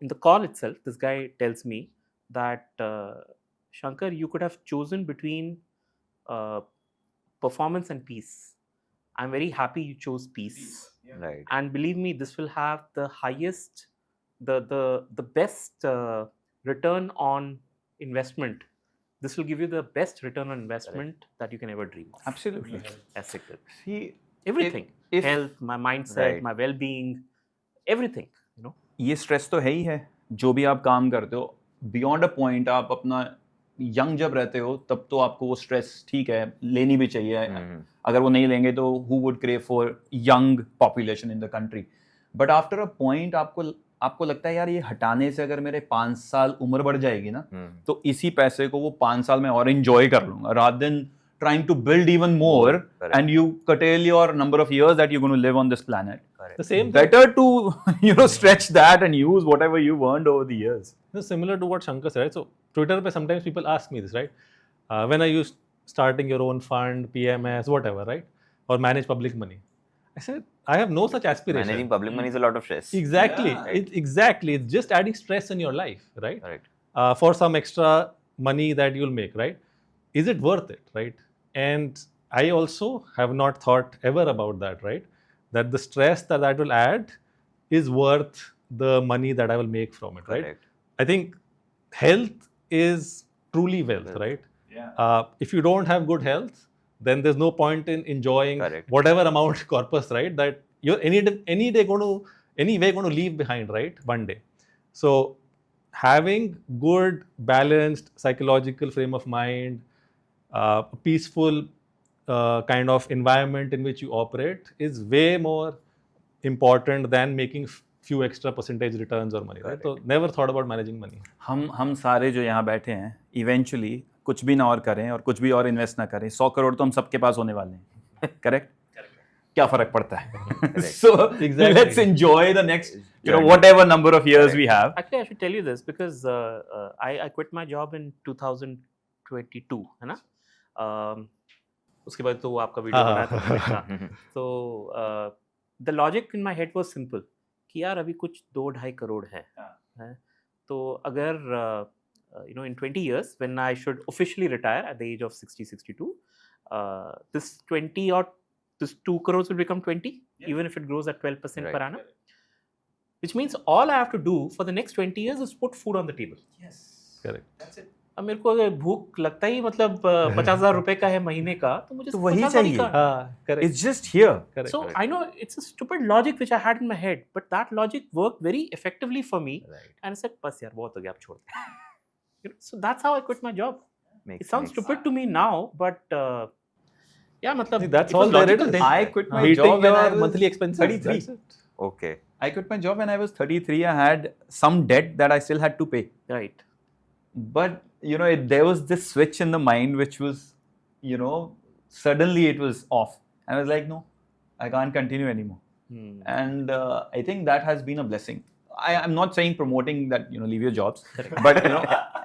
in the call itself, this guy tells me that Shankar, you could have chosen between performance and peace. I'm very happy you chose peace. Right. And believe me, this will have the highest, the best return on investment. This will give you the best return on investment that you can ever dream of. Absolutely. Ethical. See, Everything. if Health, my mindset, Right. my well-being, everything. ये stress तो है ही है जो भी आप काम करते हो. बियॉन्ड अ पॉइंट आप अपना यंग जब रहते हो तब तो आपको वो स्ट्रेस ठीक है लेनी भी चाहिए. अगर वो नहीं लेंगे तो who would crave for young population in the country. But after a point आपको लगता है यार ये हटाने से अगर मेरे 5 साल उम्र बढ़ जाएगी ना, तो इसी पैसे को वो 5 साल में और एंजॉय कर लूंगा, rather than trying to build even more. Correct. And you curtail your number of years that you're going to live on this planet. Correct. The same Better to stretch that and use whatever you've earned over the years. Similar to what Shankar said, right? So Twitter pe sometimes people ask me this, right? When are you starting your own fund, PMS, whatever, right? Or manage public money? I said, I have no such aspiration. Managing public money is a lot of stress. Exactly. Yeah. Exactly. It's just adding stress in your life, right? Correct. For some extra money that you'll make, right? Is it worth it, right? And I also have not thought ever about that, right? That the stress that will add is worth the money that I will make from it, right? Correct. I think health is truly wealth, right? Yeah. If you don't have good health, then there's no point in enjoying Correct. whatever amount corpus, right? That you're anyway going to leave behind, right? One day. So having good, balanced psychological frame of mind, a peaceful kind of environment in which you operate is way more important than making few extra percentage returns or money, right? So never thought about managing money. हम सारे जो यहाँ बैठे हैं eventually कुछ भी ना और करें और कुछ भी और इन्वेस्ट ना करें 100 करोड़ तो हम सबके पास होने वाले हैं करेक्ट क्या फर्क पड़ता है सो Exactly. Let's enjoy the next whatever number of years we have. Actually, I should tell you this because I quit my job in 2022, है ना? उसके बाद तो वो आपका वीडियो हाँ, बनाया था तो अच्छा। So the logic in my head was simple कि यार अभी कुछ 2-2.5 करोड़ है, तो अगर in 20 years when I should officially retire at the age of 60-62, this 20 or this 2 crores will become 20, even if it grows at 12% per annum. Which means all I have to do for the next 20 years is put food on the table. Yes. Correct. That's it. अब मेरे को अगर भूख लगता ही मतलब 50,000 रुपए का है महीने का तो मुझे तो वही 50,000 चाहिए। का। हाँ, correct. It's just here. Correct. So correct. I know it's a stupid logic which I had in my head, but that logic worked very effectively for me. Right. And I said, बस यार बहुत हो गया अब छोड़ दे। So that's how I quit my job. Makes It sounds sense. stupid to me now, but yeah, मतलब See, that's it was all there logical is. then. I quit my Meeting job when I your was monthly expenses. 33. That's it. Okay. I quit my job when I was 33. I had some debt that I still had to pay. Right. But there was this switch in the mind which was, suddenly it was off. And I was like, no, I can't continue anymore. And I think that has been a blessing. I'm not saying promoting that, leave your jobs, but,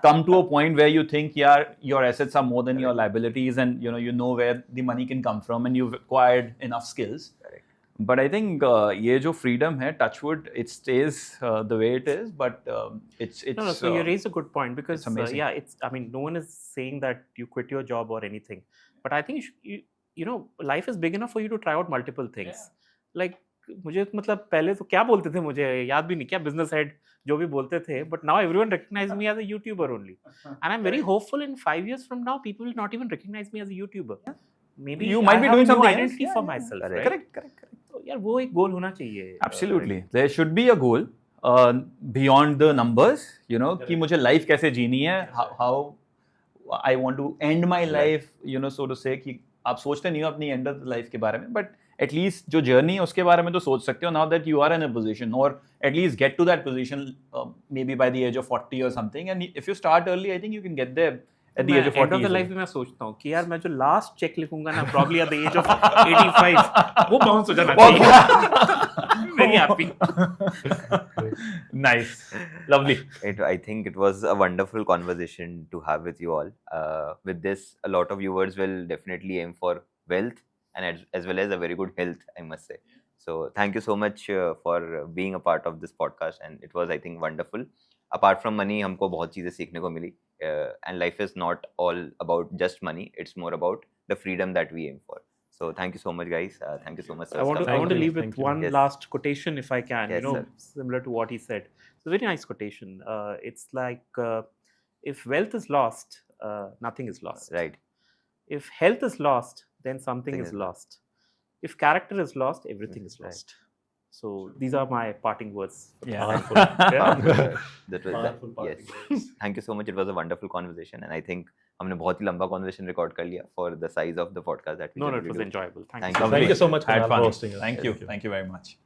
come to a point where you think, yeah, your assets are more than your liabilities and, you know where the money can come from and you've acquired enough skills. Correct. But I think ये जो freedom है, touch wood, it stays the way it is, but it's No, so you raised a good point because it's amazing. I mean, no one is saying that you quit your job or anything, but I think life is big enough for you to try out multiple things. Like मुझे मतलब पहले तो क्या बोलते थे मुझे याद भी नहीं क्या business head जो भी बोलते थे, but now everyone recognizes me as a YouTuber only, and I'm very hopeful in 5 years from now people will not even recognize me as a YouTuber. Maybe You might I be have doing a new something else. identity Yeah, for yeah, myself, correct. right? Correct. तो यार वो एक goal होना चाहिए. Absolutely. There should be a goal beyond the numbers, कि मुझे life कैसे जीनी है, how I want to end my life, so to say, कि आप सोचते नहीं हो अपनी end of the life के बारे में, but at least जो journey है उसके बारे में तो सोच सकते हो now that you are in a position, or at least get to that position maybe by the age of 40 or something, and if you start early, I think you can get there at the age of 40. End of the life में मैं सोचता हूँ कि यार मैं जो last check लिखूंगा ना probably at the age of 85 वो बाउंस हो जाना चाहिए. Very happy. Nice. Lovely. I think it was a wonderful conversation to have with you all. With this, a lot of viewers will definitely aim for wealth and as well as a very good health, I must say. So thank you so much for being a part of this podcast, and it was, I think, wonderful. Apart from money, हमको बहुत चीजें सीखने को मिली. And life is not all about just money. It's more about the freedom that we aim for. So thank you so much, guys. Thank you so much. I want to Thank you. leave with Thank you. one Yes. last quotation if I can. Yes, sir. Similar to what he said. It's a very nice quotation. It's like if wealth is lost, nothing is lost. Right. If health is lost, then something is lost. If character is lost, everything is Right. lost. So these are my parting words. Yeah. Powerful. That was Powerful that. parting Yes. words. Thank you so much. It was a wonderful conversation, and I think हमने बहुत ही लंबा conversation record कर लिया for the size of the podcast that we No, it generally was do. enjoyable. Thank Thank you. you. Thank you so much Had for fun. hosting us. Thank you very much.